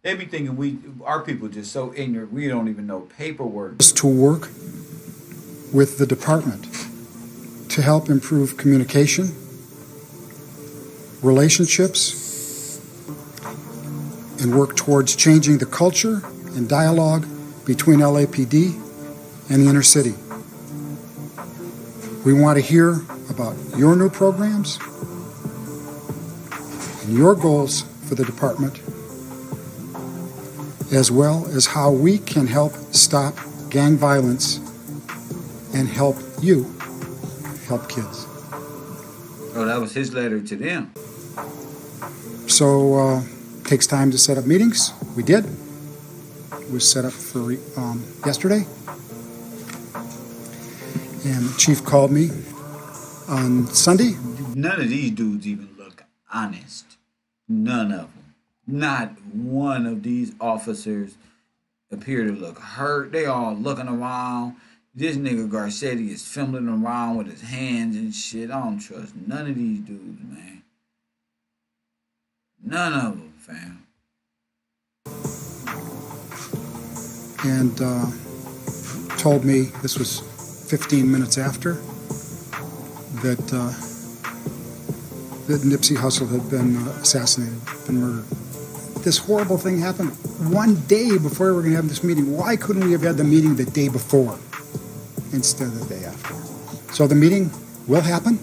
Speaker 1: They be thinking our people just so ignorant, we don't even know paperwork.
Speaker 7: is to work with the department to help improve communication, relationships, and work towards changing the culture and dialogue between LAPD and the inner city. We want to hear about your new programs and your goals for the department, as well as how we can help stop gang violence and help you help kids.
Speaker 1: Oh, that was his letter to them.
Speaker 7: So, takes time to set up meetings. We did. It was set up for yesterday. And the chief called me on Sunday.
Speaker 1: None of these dudes even look honest. None of them. Not one of these officers appear to look hurt. They all looking around. This nigga Garcetti is fumbling around with his hands and shit. I don't trust none of these dudes, man. None of them, fam.
Speaker 7: And told me, this was 15 minutes after, that Nipsey Hussle had been assassinated, been murdered. This horrible thing happened one day before we were going to have this meeting. Why couldn't we have had the meeting the day before instead of the day after? So the meeting will happen.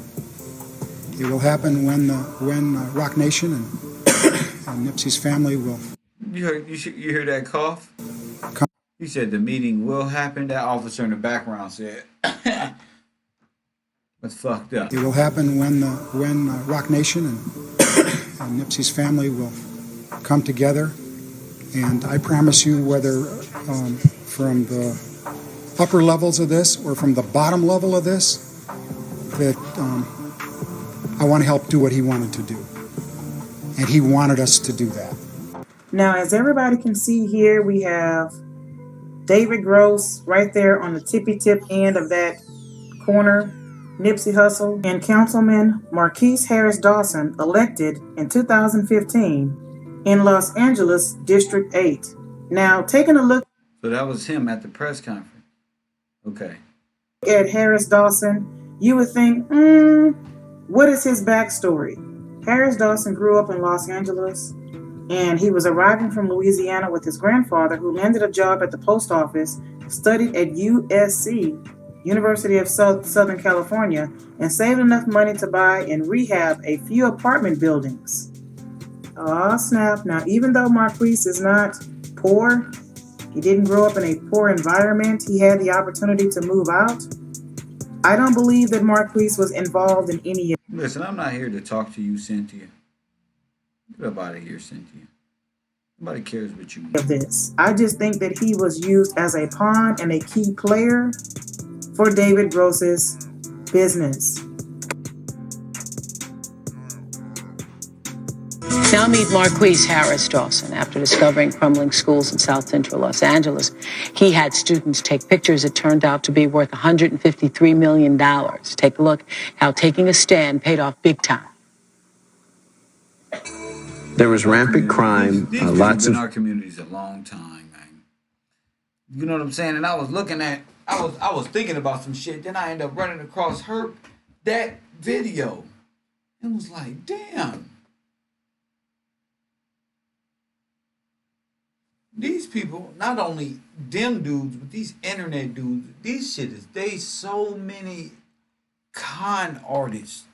Speaker 7: It will happen when Rock Nation and Nipsey's family will.
Speaker 1: You hear that cough? He said the meeting will happen. That officer in the background said, "That's fucked up."
Speaker 7: It will happen when Rock Nation and Nipsey's family will come together, and I promise you, whether from the upper levels of this or from the bottom level of this, that I want to help do what he wanted to do, and he wanted us to do that.
Speaker 2: Now, as everybody can see here, we have David Gross right there on the tippy-tip end of that corner, Nipsey Hussle, and Councilman Marquise Harris Dawson, elected in 2015 in Los Angeles District 8. Now, taking a look
Speaker 1: So that was him at the press conference. Okay.
Speaker 2: at Harris Dawson, you would think, what is his backstory? Harris Dawson grew up in Los Angeles, and he was arriving from Louisiana with his grandfather, who landed a job at the post office, studied at USC, University of Southern California, and saved enough money to buy and rehab a few apartment buildings. Oh, snap. Now, even though Marquise is not poor, he didn't grow up in a poor environment, he had the opportunity to move out. I don't believe that Marquise was involved in any of
Speaker 1: Listen, I'm not here to talk to you, Cynthia. Get up out of here, Cynthia. Nobody cares what you mean.
Speaker 2: this. I just think that he was used as a pawn and a key player for David Gross's business.
Speaker 8: Now meet Marquise Harris Dawson. After discovering crumbling schools in South Central Los Angeles, he had students take pictures that turned out to be worth $153 million. Take a look how taking a stand paid off big time.
Speaker 9: There was rampant crime,
Speaker 1: These people
Speaker 9: lots
Speaker 1: been
Speaker 9: of
Speaker 1: in our communities a long time, man. You know what I'm saying? And I was looking at, I was thinking about some shit. Then I ended up running across that video. It was like, damn. These people, not only them dudes, but these internet dudes, these shit is, they so many con artists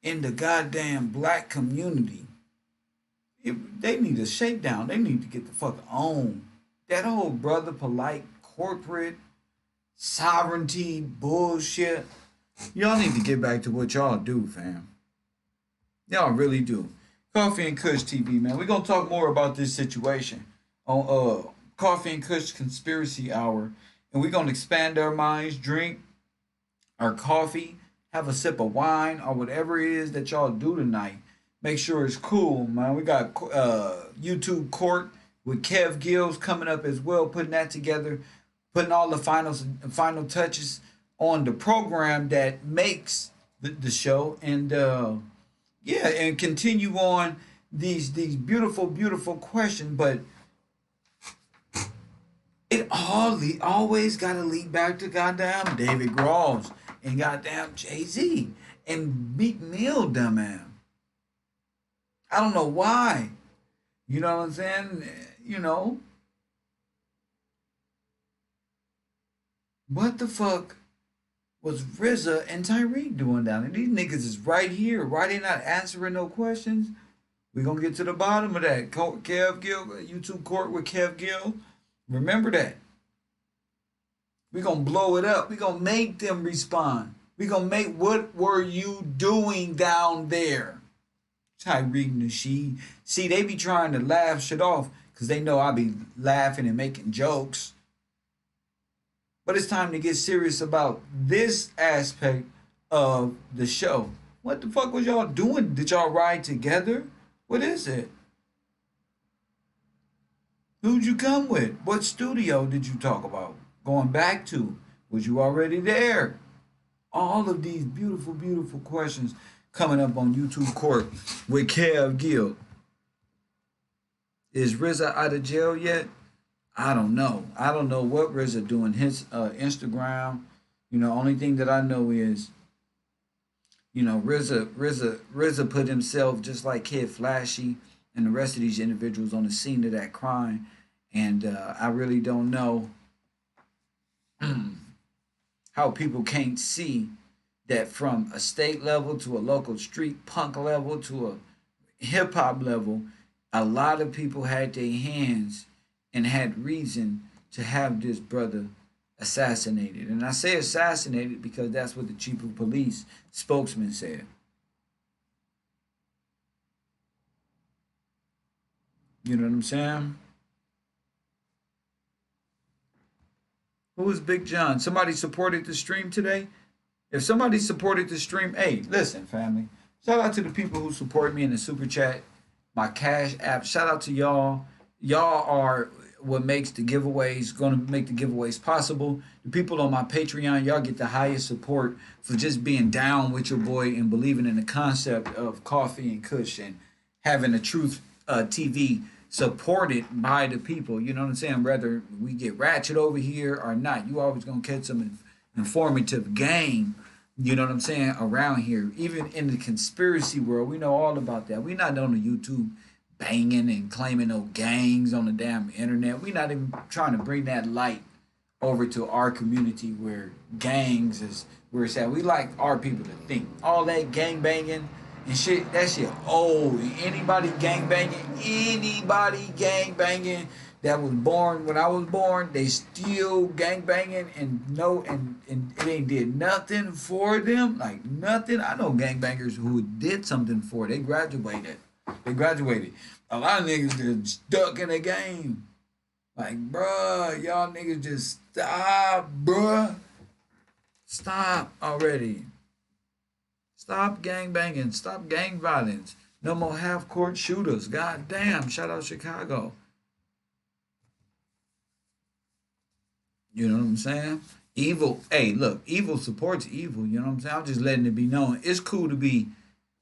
Speaker 1: in the goddamn black community. They need a shakedown. They need to get the fuck on. That whole brother polite corporate sovereignty bullshit. Y'all need to get back to what y'all do, fam. Y'all really do. Coffee and Kush TV, man. We're gonna talk more about this situation on Coffee and Kush Conspiracy Hour. And we're gonna expand our minds, drink our coffee, have a sip of wine, or whatever it is that y'all do tonight. Make sure it's cool, man. We got YouTube Court with Kev Gills coming up as well, putting that together, putting all the final touches on the program that makes the show, and yeah, and continue on these beautiful, beautiful questions. But it always got to lead back to goddamn David Gross and goddamn Jay-Z and Meek Mill, dumbass. I don't know why. You know what I'm saying? You know. What the fuck was RZA and Tyreek doing down there? These niggas is right here. Why they not answering no questions? We gonna get to the bottom of that. Kev Gill, YouTube Court with Kev Gill. Remember that. We gonna blow it up. We gonna make them respond. We gonna make, what were you doing down there? Tyreek Nasheed. See, they be trying to laugh shit off because they know I be laughing and making jokes. But it's time to get serious about this aspect of the show. What the fuck was y'all doing? Did y'all ride together? What is it? Who'd you come with? What studio did you talk about going back to? Was you already there? All of these beautiful, beautiful questions coming up on YouTube Court with Kev Gill. Is RZA out of jail yet? I don't know. I don't know what RZA doing his Instagram. You know, only thing that I know is, you know, RZA put himself just like Kid Flashy and the rest of these individuals on the scene of that crime, and I really don't know how people can't see that from a state level to a local street punk level to a hip hop level, a lot of people had their hands and had reason to have this brother assassinated. And I say assassinated because that's what the chief of police spokesman said. You know what I'm saying? Who is Big John? Somebody supported the stream today? If somebody supported the stream, hey, listen, family. Shout out to the people who support me in the super chat, my Cash App. Shout out to y'all. Y'all are what makes the giveaways, going to make the giveaways possible. The people on my Patreon, y'all get the highest support for just being down with your boy and believing in the concept of coffee and kush and having a truth TV supported by the people. You know what I'm saying? Whether we get ratchet over here or not, you always going to catch some informative game, you know what I'm saying, around here. Even in the conspiracy world, we know all about that. We're not on the YouTube banging and claiming no gangs on the damn internet. We're not even trying to bring that light over to our community where gangs is where it's at. We like our people to think. All that gang banging and shit, that shit old. Anybody gang banging that was born when I was born, they still gang banging and it ain't did nothing for them. Like nothing. I know gang bangers who did something for it. They graduated. A lot of niggas just stuck in the game. Like, bruh, y'all niggas just stop, bruh. Stop already. Stop gang banging. Stop gang violence. No more half-court shooters. God damn. Shout out Chicago. You know what I'm saying? Evil. Hey, look, evil supports evil. You know what I'm saying? I'm just letting it be known. It's cool to be,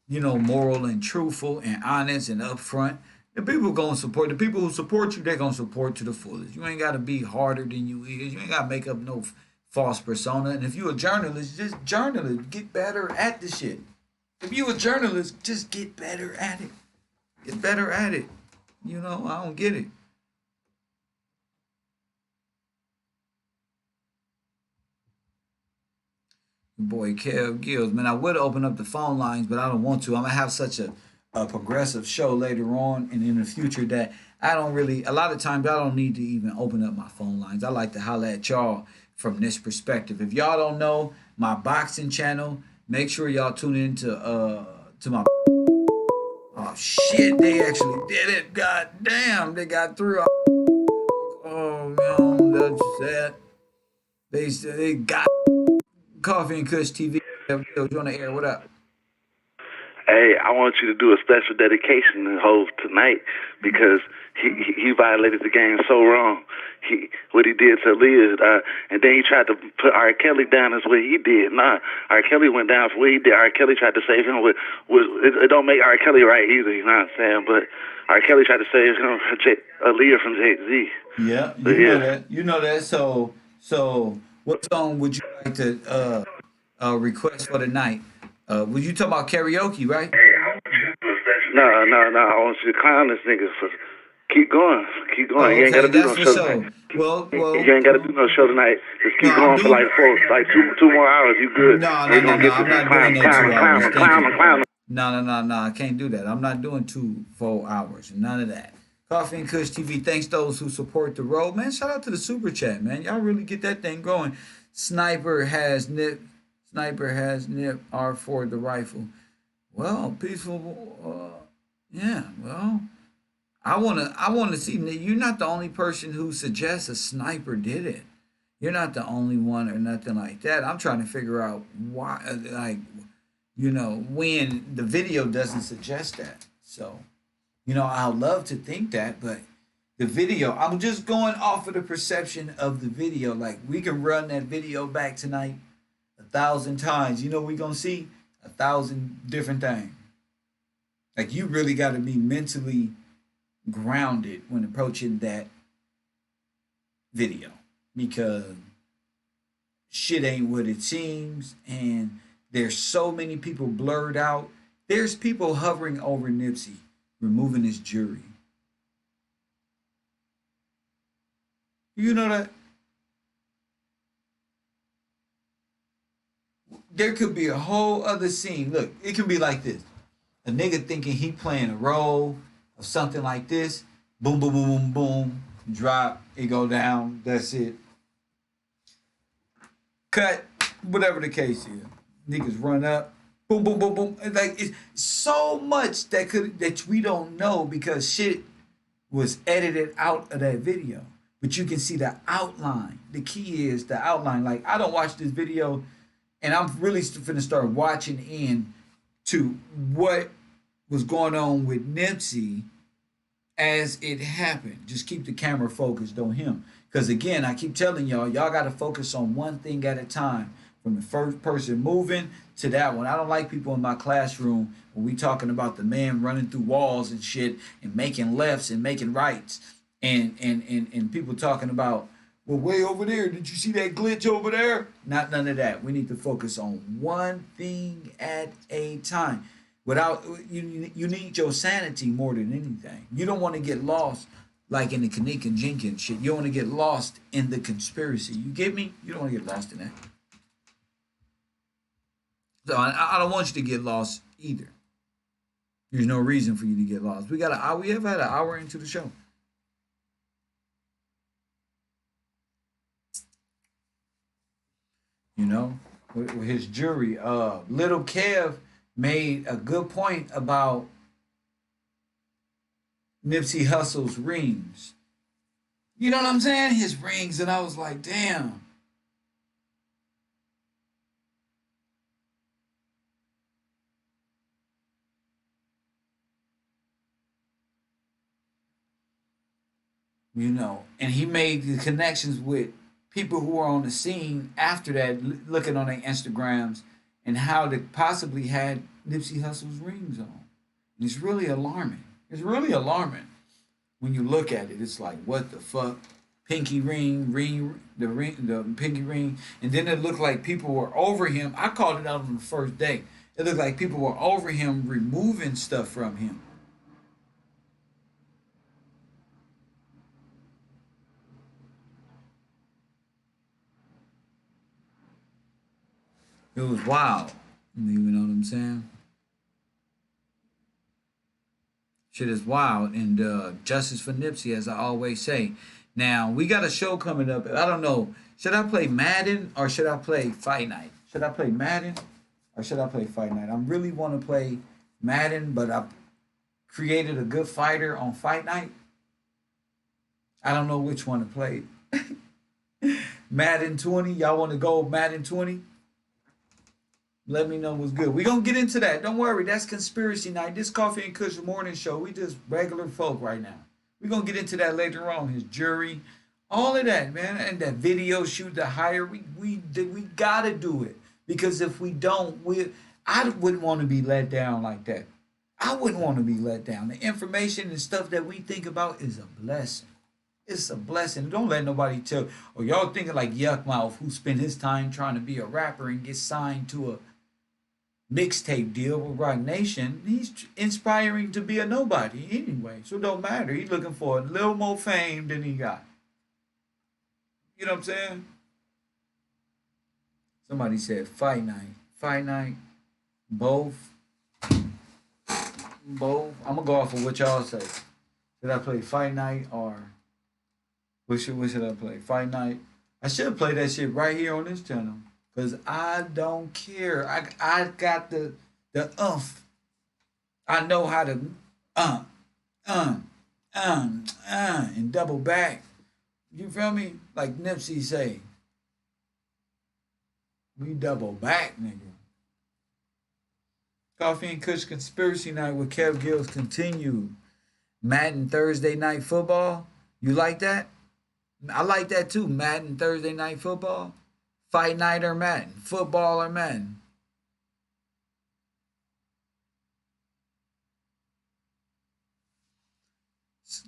Speaker 1: moral and truthful and honest and upfront. The people gonna support. The people who support you, they gonna support to the fullest. You ain't gotta be harder than you is. You ain't gotta make up no false persona. And if you a journalist, just journalist. Get better at the shit. If you a journalist, just get better at it. Get better at it. I don't get it. Boy, Kev Gills, man, I would open up the phone lines, but I don't want to. I'm gonna have such a progressive show later on and in the future that I don't really. A lot of times, I don't need to even open up my phone lines. I like to holler at y'all from this perspective. If y'all don't know my boxing channel, make sure y'all tune in to my. Oh shit! They actually did it. God damn! They got through. Oh no, that's sad. They got Coffee and Kush TV. You on the air? What up?
Speaker 10: Hey, I want you to do a special dedication to Hov tonight because he violated the game so wrong. What he did to Aaliyah, and then he tried to put R. Kelly down as what he did. Nah, R. Kelly went down for what he did. R. Kelly tried to save him with it don't make R. Kelly right either. You know what I'm saying? But R. Kelly tried to save him Aaliyah from Jay-Z.
Speaker 1: Yeah, know that. You know that. So what song would you like to request for the night? Would you talk about karaoke, right?
Speaker 10: No. I want you to clown this nigga for keep going.
Speaker 1: Oh,
Speaker 10: You ain't got
Speaker 1: okay,
Speaker 10: to do
Speaker 1: that's
Speaker 10: no
Speaker 1: for
Speaker 10: show
Speaker 1: sure.
Speaker 10: tonight.
Speaker 1: Well,
Speaker 10: You ain't got to do no show tonight. Just
Speaker 1: no,
Speaker 10: keep
Speaker 1: I'm
Speaker 10: going for
Speaker 1: doing.
Speaker 10: like two more hours. You good?
Speaker 1: No,
Speaker 10: We're gonna get to
Speaker 1: I'm
Speaker 10: some
Speaker 1: not doing no 2 hours. Thank
Speaker 10: clown.
Speaker 1: you. No, I can't do that. I'm not doing 4 hours. None of that. Coffee and Kush TV. Thanks those who support the road, man. Shout out to the super chat, man. Y'all really get that thing going. Sniper has nip. R4 the rifle. Well, peaceful. Yeah. Well, I wanna see. You're not the only person who suggests a sniper did it. You're not the only one or nothing like that. I'm trying to figure out why, when the video doesn't suggest that. So, I'd love to think that, but the video, I'm just going off of the perception of the video. Like, we can run that video back tonight 1,000 times. We're going to see 1,000 different things. Like, you really got to be mentally grounded when approaching that video because shit ain't what it seems, and there's so many people blurred out. There's people hovering over Nipsey, removing his jury. You know that? There could be a whole other scene. Look, it could be like this. A nigga thinking he playing a role of something like this. Boom, boom, boom, boom, boom. Drop. It go down. That's it. Cut. Whatever the case is. Niggas run up. Boom, boom, boom, boom. Like, it's so much that we don't know because shit was edited out of that video. But you can see the outline. The key is the outline. Like, I don't watch this video, and I'm really finna start watching in to what was going on with Nipsey as it happened. Just keep the camera focused on him. Because again, I keep telling y'all got to focus on one thing at a time. From the first person moving to that one. I don't like people in my classroom when we talking about the man running through walls and shit and making lefts and making rights. And people talking about, well, way over there, did you see that glitch over there? Not none of that. We need to focus on one thing at a time. Without you need your sanity more than anything. You don't want to get lost like in the Kanika Jenkins shit. You don't want to get lost in the conspiracy. You get me? You don't want to get lost in that. So I don't want you to get lost either. There's no reason for you to get lost. We have had an hour into the show. With his jury. Little Kev made a good point about Nipsey Hussle's rings. You know what I'm saying? His rings, and I was like, damn. And he made the connections with people who were on the scene after that, looking on their Instagrams and how they possibly had Nipsey Hussle's rings on. And it's really alarming. It's really alarming when you look at it. It's like, what the fuck? Pinky the pinky ring, and then it looked like people were over him. I called it out on the first day. It looked like people were over him, removing stuff from him. It was wild. You know what I'm saying? Shit is wild. And justice for Nipsey, as I always say. Now, we got a show coming up. I don't know. Should I play Madden or should I play Fight Night? Should I play Madden or should I play Fight Night? I really want to play Madden, but I created a good fighter on Fight Night. I don't know which one to play. Madden 20. Y'all want to go Madden 20? Let me know what's good. We're going to get into that. Don't worry. That's conspiracy night. This Coffee and Kush morning show. We just regular folk right now. We're going to get into that later on. His jury. All of that, man. And that video shoot, the hire. We got to do it. Because if we don't, I wouldn't want to be let down like that. I wouldn't want to be let down. The information and stuff that we think about is a blessing. It's a blessing. Don't let nobody tell. Or y'all thinking like Yuck Mouth, who spent his time trying to be a rapper and get signed to a mixtape deal with Rock Nation. He's inspiring to be a nobody anyway, so it don't matter. He's looking for a little more fame than he got. You know what I'm saying? Somebody said Fight Night. Fight Night. Both. I'm gonna go off of what y'all say. Should I play Fight Night or what should I play? Fight Night. I should play that shit right here on this channel. Cause I don't care. I got the umph. I know how to and double back. You feel me? Like Nipsey say. We double back, nigga. Coffee and Kush Conspiracy Night with Kev Gills continue. Madden Thursday Night Football. You like that? I like that too. Madden Thursday Night Football. Fight Night or Madden? Football or Madden?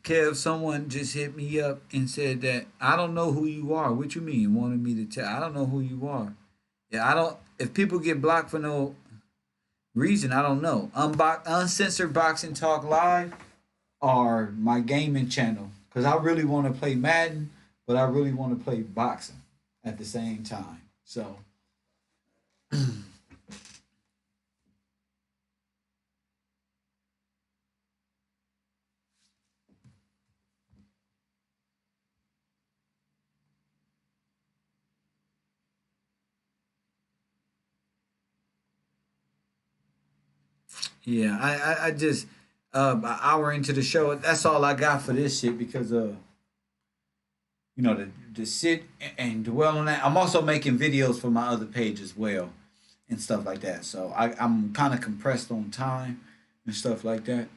Speaker 1: Kev, someone just hit me up and said that I don't know who you are. What you mean? Wanted me to tell? I don't know who you are. Yeah, I don't. If people get blocked for no reason, I don't know. Uncensored Boxing Talk Live or my gaming channel, because I really want to play Madden, but I really want to play boxing at the same time. So yeah, I just an hour into the show. That's all I got for this shit because to sit and dwell on that. I'm also making videos for my other page as well and stuff like that. So I'm kind of compressed on time and stuff like that.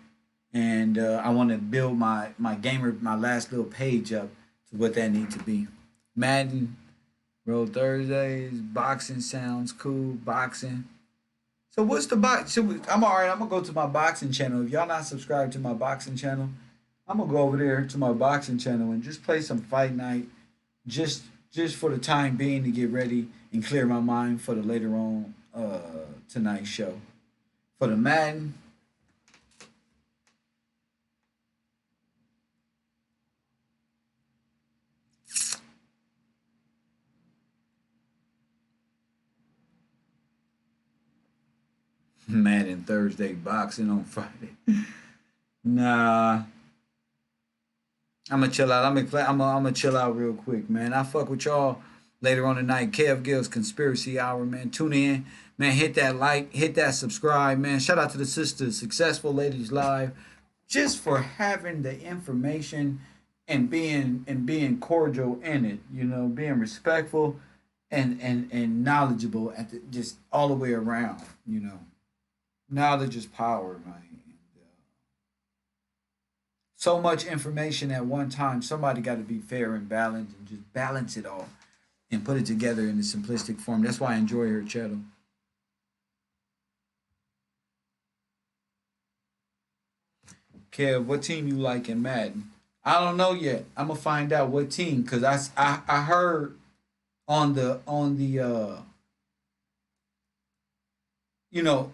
Speaker 1: And I want to build my last little page up to what that need to be. Madden, Roll Thursdays, boxing sounds cool, boxing. So what's the box? I'm all right. I'm gonna go to my boxing channel. If y'all not subscribed to my boxing channel, I'm gonna go over there to my boxing channel and just play some Fight Night, just for the time being to get ready and clear my mind for the later on tonight's show. For the Madden, Madden Thursday, boxing on Friday. Nah. I'm gonna chill out. I'm gonna chill out real quick, man. I fuck with y'all later on tonight. Kev Gill's Conspiracy Hour, man. Tune in, man. Hit that like, hit that subscribe, man. Shout out to the sisters, Successful Ladies Live, just for having the information and being cordial in it. You know, being respectful and knowledgeable just all the way around. You know, knowledge is power, man. so much information at one time. Somebody got to be fair and balanced and just balance it all and put it together in a simplistic form. That's why I enjoy her channel. Kev, what team you like in Madden? I don't know yet. I'm gonna find out what team because I heard on the you know,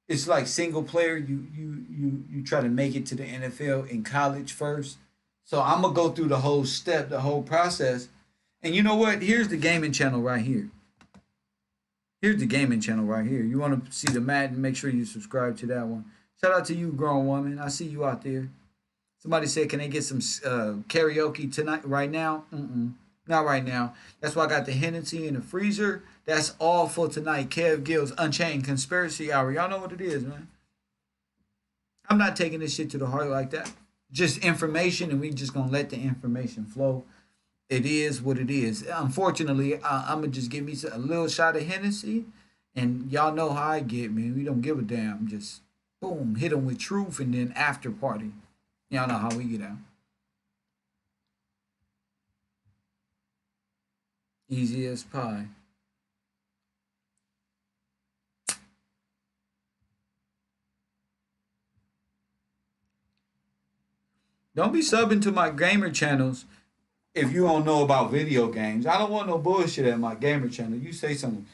Speaker 1: it's like single player. You try to make it to the NFL in college first. So I'm gonna go through the whole step, the whole process. And you know what? Here's the gaming channel right here. Here's the gaming channel right here. You want to see the Madden? Make sure you subscribe to that one. Shout out to you, grown woman. I see you out there. Somebody said, can they get some karaoke tonight, right now? Not right now. That's why I got the Hennessy in the freezer. That's all for tonight. Kev Gill's Unchained Conspiracy Hour. Y'all know what it is, man. I'm not taking this shit to the heart like that. Just information, and we just going to let the information flow. It is what it is. Unfortunately, I'm going to just give me a little shot of Hennessy, and y'all know how I get, man. We don't give a damn. Just, boom, hit them with truth, and then after party. Y'all know how we get out. Easy as pie. Don't be subbing to my gamer channels if you don't know about video games. I don't want no bullshit at my gamer channel. You say something.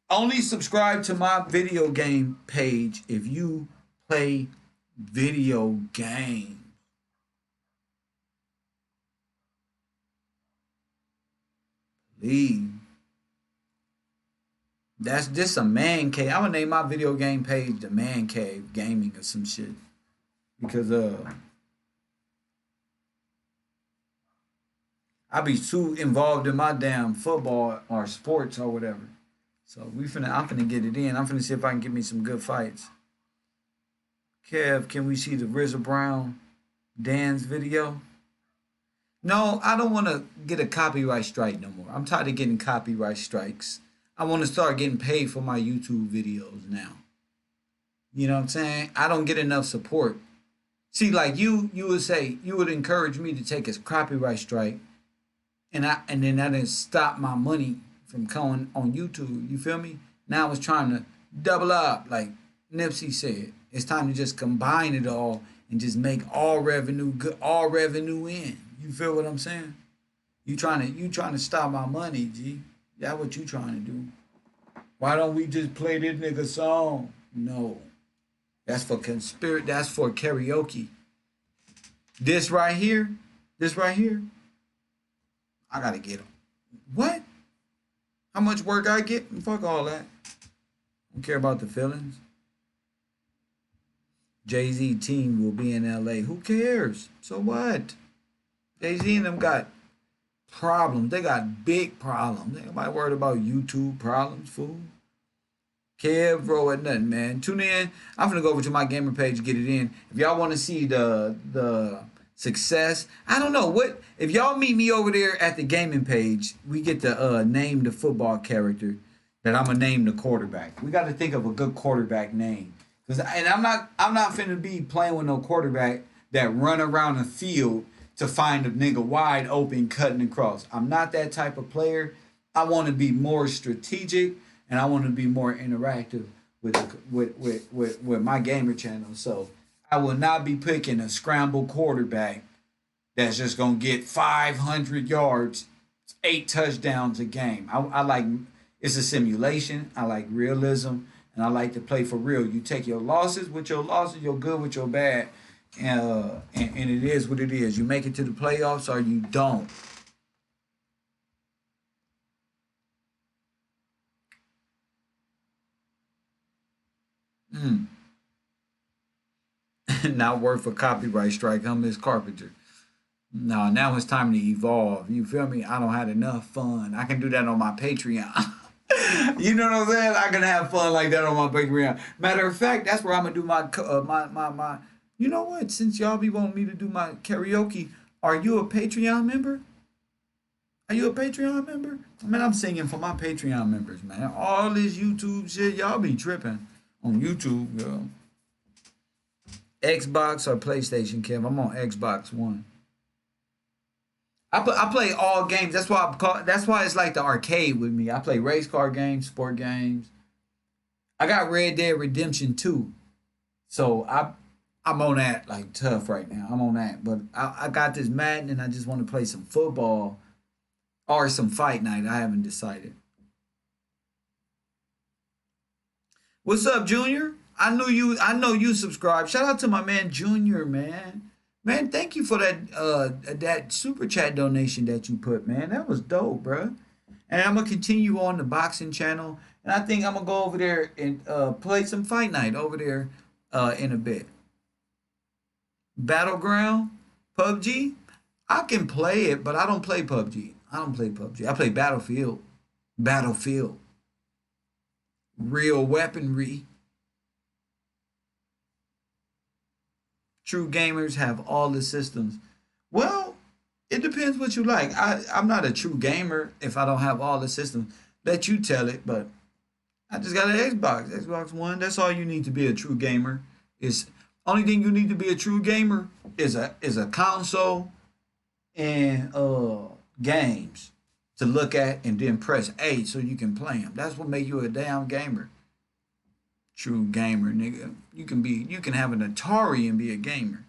Speaker 1: Only subscribe to my video game page if you play video games. Please. That's just a man cave. I'm gonna name my video game page the Man Cave Gaming or some shit. Because I be too involved in my damn football or sports or whatever. So I'm finna get it in. I'm finna see if I can get me some good fights. Kev, can we see the RZA Brown Dan's video? No, I don't want to get a copyright strike no more. I'm tired of getting copyright strikes. I want to start getting paid for my YouTube videos now. You know what I'm saying? I don't get enough support. See, like you would say, you would encourage me to take a copyright strike, and then that didn't stop my money from coming on YouTube. You feel me? Now I was trying to double up, like Nipsey said. It's time to just combine it all and just make all revenue good, all revenue in. You feel what I'm saying? You trying to stop my money, G. That's what you trying to do. Why don't we just play this nigga song? No. That's for that's for karaoke. This right here, I gotta get them. What? How much work I get? Fuck all that. Don't care about the feelings. Jay-Z team will be in LA. Who cares? So what? Jay-Z and them got problems. They got big problems. Ain't nobody worried about YouTube problems, fool. KevRow at nothing, man. Tune in. I'm gonna go over to my gamer page, get it in. If y'all want to see the success, I don't know what. If y'all meet me over there at the gaming page, we get to name the football character that I'm gonna name the quarterback. We got to think of a good quarterback name. And I'm not finna be playing with no quarterback that run around the field to find a nigga wide open cutting across. I'm not that type of player. I want to be more strategic and I want to be more interactive with my gamer channel. So I will not be picking a scramble quarterback that's just gonna get 500 yards, 8 touchdowns a game. I like, it's a simulation. I like realism. And I like to play for real. You take your losses with your losses, you're good with your bad. And it is what it is. You make it to the playoffs or you don't. Not worth a copyright strike. I'm Miss Carpenter. No, now it's time to evolve. You feel me? I don't have enough fun. I can do that on my Patreon. You know what I'm saying? I can have fun like that on my Patreon. Matter of fact, that's where I'm gonna do my. You know what? Since y'all be wanting me to do my karaoke, are you a Patreon member? Are you a Patreon member? Man, I'm singing for my Patreon members, man. All this YouTube shit, y'all be tripping on YouTube, girl. Xbox or PlayStation, Kev? I'm on Xbox One. I play all games. That's why it's like the arcade with me. I play race car games, sport games. I got Red Dead Redemption 2. So I'm on that like tough right now. I'm on that. But I got this Madden and I just want to play some football or some fight night. I haven't decided. What's up, Junior? I know you subscribe. Shout out to my man Junior, man. Man, thank you for that super chat donation that you put, man. That was dope, bro. And I'm gonna continue on the boxing channel, and I think I'm gonna go over there and play some fight night over there in a bit. Battleground, PUBG. I can play it, but I don't play PUBG. I don't play PUBG. I play Battlefield. Battlefield. Real weaponry. True gamers have all the systems. Well, it depends what you like. I'm not a true gamer if I don't have all the systems. Let you tell it, but I just got an Xbox One. That's all you need to be a true gamer. Is only thing you need to be a true gamer is a console and games to look at and then press A so you can play them. That's what make you a damn gamer. True gamer, nigga. You can have an Atari and be a gamer.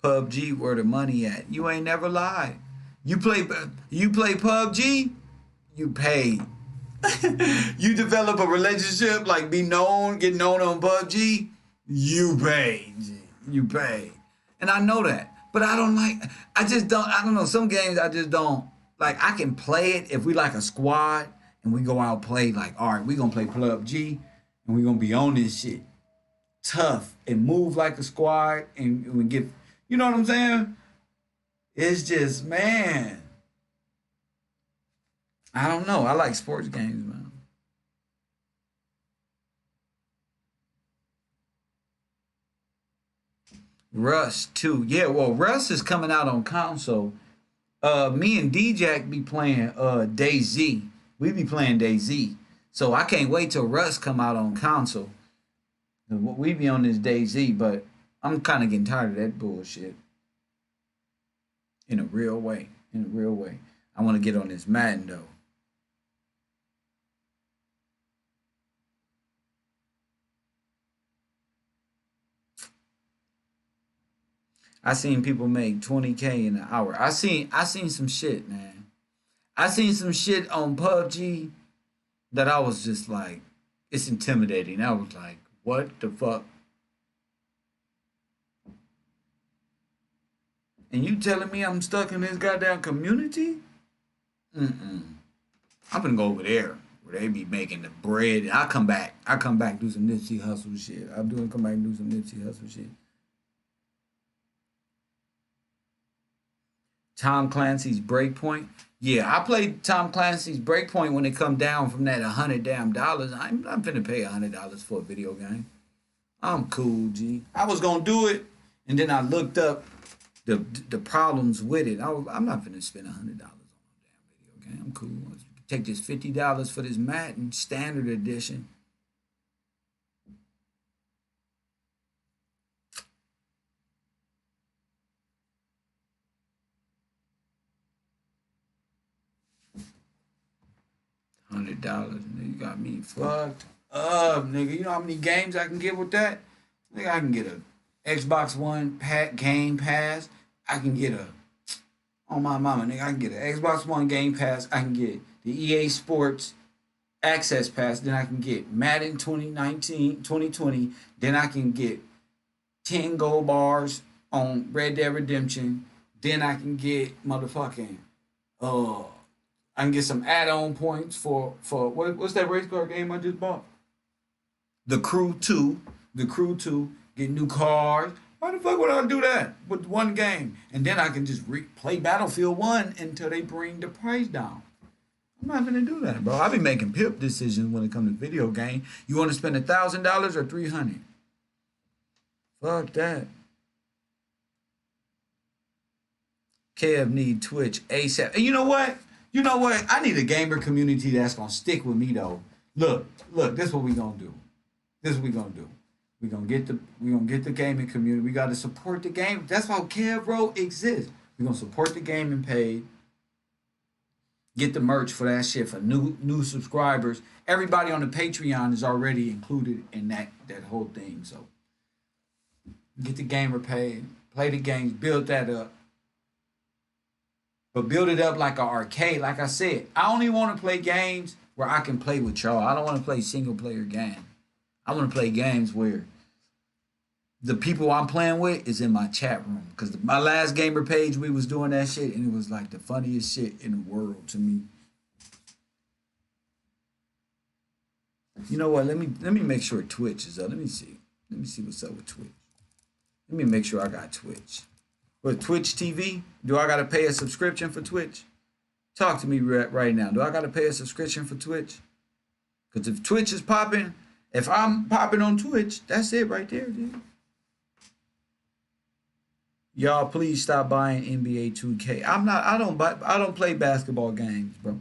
Speaker 1: PUBG, where the money at? You ain't never lied. You play PUBG, you pay. You develop a relationship, like get known on PUBG, you pay. You pay. And I know that. But I don't know. Some games I just don't like. I can play it if we like a squad and we go out play like, all right, we gonna play PUBG and we gonna be on this shit. Tough and move like a squad and we get, you know what I'm saying? It's just, man. I don't know. I like sports games, man. Rust too. Yeah, well, Rust is coming out on console. Me and D-Jack be playing DayZ. We be playing DayZ. So I can't wait till Rust come out on console. We be on this DayZ, but I'm kind of getting tired of that bullshit. In a real way. I want to get on this Madden though. I seen people make 20K in an hour. I seen some shit, man. I seen some shit on PUBG that I was just like, it's intimidating. I was like, what the fuck? And you telling me I'm stuck in this goddamn community? I'm gonna go over there where they be making the bread. And I come back, do some Nipsey Hustle shit. Come back and do some Nipsey Hustle shit. Tom Clancy's Breakpoint. Yeah, I played Tom Clancy's Breakpoint when it come down from that $100 damn dollars. I'm finna pay $100 for a video game. I'm cool, G. I was gonna do it, and then I looked up the problems with it. I'm not finna spend $100 on a damn video game. I'm cool. Let's take this $50 for this Madden Standard Edition. $100, nigga. You got me fucked up, nigga. You know how many games I can get with that? Nigga, I can get a Xbox One Game Pass. I can get on my mama, nigga. I can get an Xbox One Game Pass. I can get the EA Sports Access Pass. Then I can get Madden 2020. Then I can get 10 gold bars on Red Dead Redemption. Then I can get motherfucking I can get some add-on points for what's that race car game I just bought? The Crew 2. Get new cars. Why the fuck would I do that with one game? And then I can just play Battlefield 1 until they bring the price down. I'm not gonna do that, bro. I be making pip decisions when it comes to video game. You want to spend $1,000 or $300? Fuck that. Kev need Twitch ASAP. And you know what? I need a gamer community that's gonna stick with me though. Look, this is what we gonna do. We gonna get the gaming community. We gotta support the game. That's why KevRow exists. We gonna support the gaming page. Get the merch for that shit for new subscribers. Everybody on the Patreon is already included in that whole thing. So get the gamer page, play the games, build that up. But build it up like an arcade. Like I said, I only want to play games where I can play with y'all. I don't want to play single player games. I want to play games where the people I'm playing with is in my chat room. Because my last gamer page, we was doing that shit, and it was like the funniest shit in the world to me. You know what? Let me make sure Twitch is up. Let me see. Let me see what's up with Twitch. Let me make sure I got Twitch. With Twitch TV, do I gotta pay a subscription for Twitch? Talk to me right now. Do I gotta pay a subscription for Twitch? Because if Twitch is popping, if I'm popping on Twitch, that's it right there, dude. Y'all, please stop buying NBA 2K. I don't play basketball games, bro.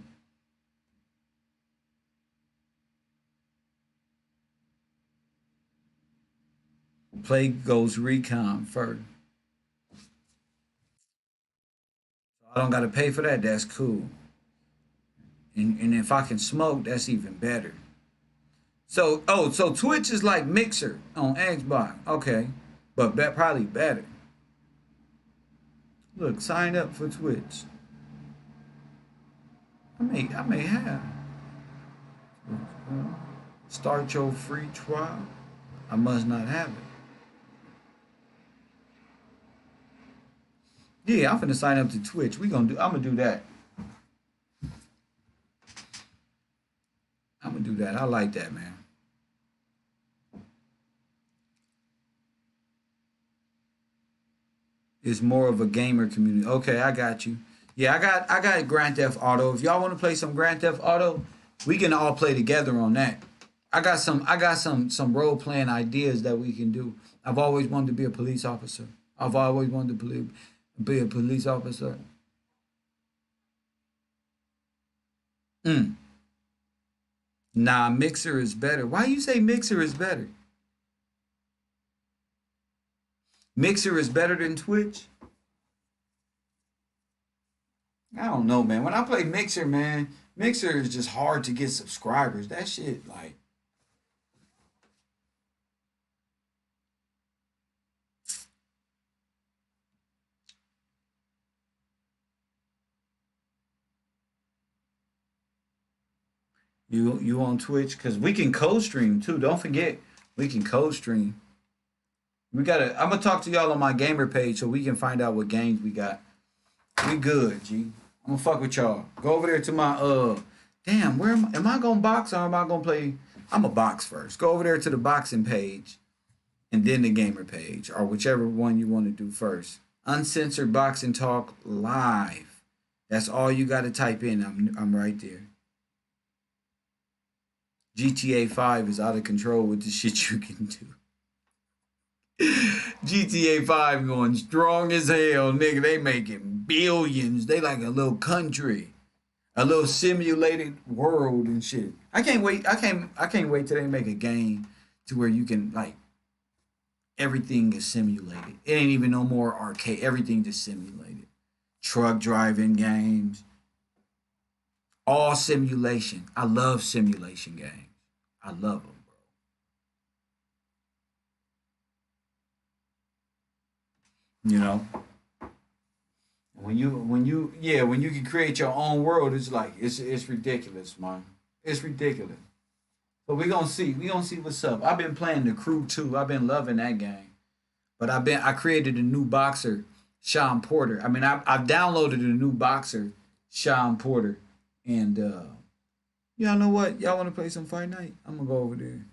Speaker 1: Play Ghost Recon first. I don't gotta pay for that. That's cool. And if I can smoke, that's even better. So Twitch is like Mixer on Xbox. Okay, but probably better. Look, sign up for Twitch. I may have. Start your free trial. I must not have it. Yeah, I'm finna sign up to Twitch. I'm gonna do that. I'm gonna do that. I like that, man. It's more of a gamer community. Okay, I got you. Yeah, I got Grand Theft Auto. If y'all want to play some Grand Theft Auto, we can all play together on that. I got some role playing ideas that we can do. I've always wanted to be a police officer. I've always wanted to be a police officer. Mm. Nah, Mixer is better. Why you say Mixer is better? Mixer is better than Twitch? I don't know, man. When I play Mixer, man, Mixer is just hard to get subscribers. That shit, like, you on Twitch? Cause we can co-stream too. Don't forget, we can co-stream. I'm gonna talk to y'all on my gamer page so we can find out what games we got. We good, G. I'm gonna fuck with y'all. Go over there to my damn, where am I gonna box or am I gonna play? I'm gonna box first. Go over there to the boxing page and then the gamer page, or whichever one you want to do first. Uncensored boxing talk live. That's all you gotta type in. I'm right there. GTA 5 is out of control with the shit you can do. GTA 5 going strong as hell, nigga. They making billions. They like a little country, a little simulated world and shit. I can't wait. I can't wait till they make a game to where you can like everything is simulated. It ain't even no more arcade. Everything just simulated. Truck driving games, all simulation. I love simulation games. I love them. You know, when you can create your own world, it's like it's ridiculous, man. It's ridiculous. But we gonna see what's up. I've been playing the Crew 2. I've been loving that game. But I created a new boxer, Sean Porter. I mean, I've downloaded a new boxer, Sean Porter, and y'all know what? Y'all want to play some Fight Night? I'm gonna go over there.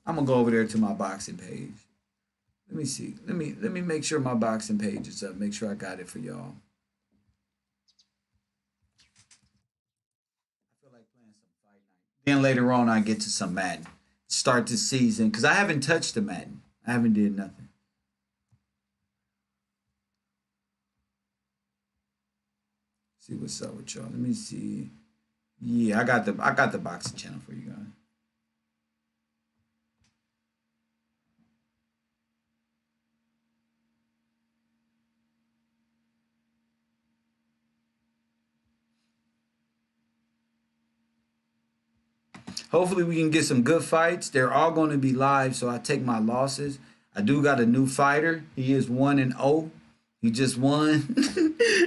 Speaker 1: I'm gonna go over there to my boxing page. Let me see. Let me make sure my boxing page is up. Make sure I got it for y'all. I feel like playing some Fight Night. Then later on, I get to some Madden. Start the season because I haven't touched the Madden. I haven't did nothing. See what's up with y'all. Let me see. Yeah, I got the boxing channel for you guys. Hopefully we can get some good fights. They're all going to be live, so I take my losses. I do got a new fighter. He is 1-0. He just won.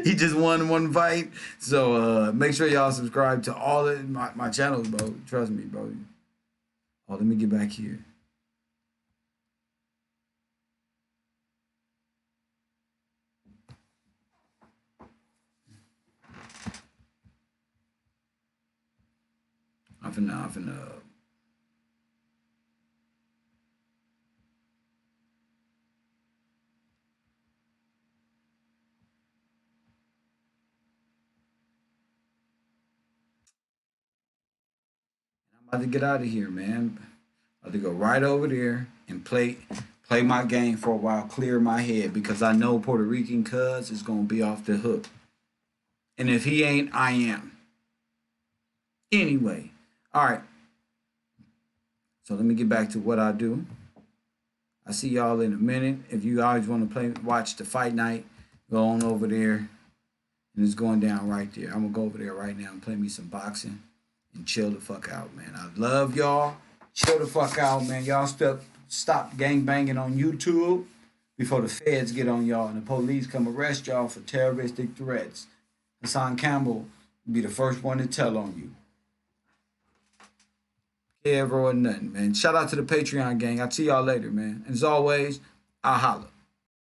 Speaker 1: He just won one fight. So make sure y'all subscribe to all of my channels, bro. Trust me, bro. Oh, let me get back here. I'm finna. I'm about to get out of here, man. I'm about to go right over there and play my game for a while, clear my head, because I know Puerto Rican cuz is gonna be off the hook. And if he ain't, I am. Anyway, all right. So let me get back to what I do. I see y'all in a minute. If you guys want to watch the fight night, go on over there. And it's going down right there. I'm gonna go over there right now and play me some boxing and chill the fuck out, man. I love y'all. Chill the fuck out, man. Y'all stop gang banging on YouTube before the feds get on y'all and the police come arrest y'all for terroristic threats. Hassan Campbell will be the first one to tell on you. KevRow or nothing, man. Shout out to the Patreon gang. I'll see y'all later, man. And as always, I'll holla.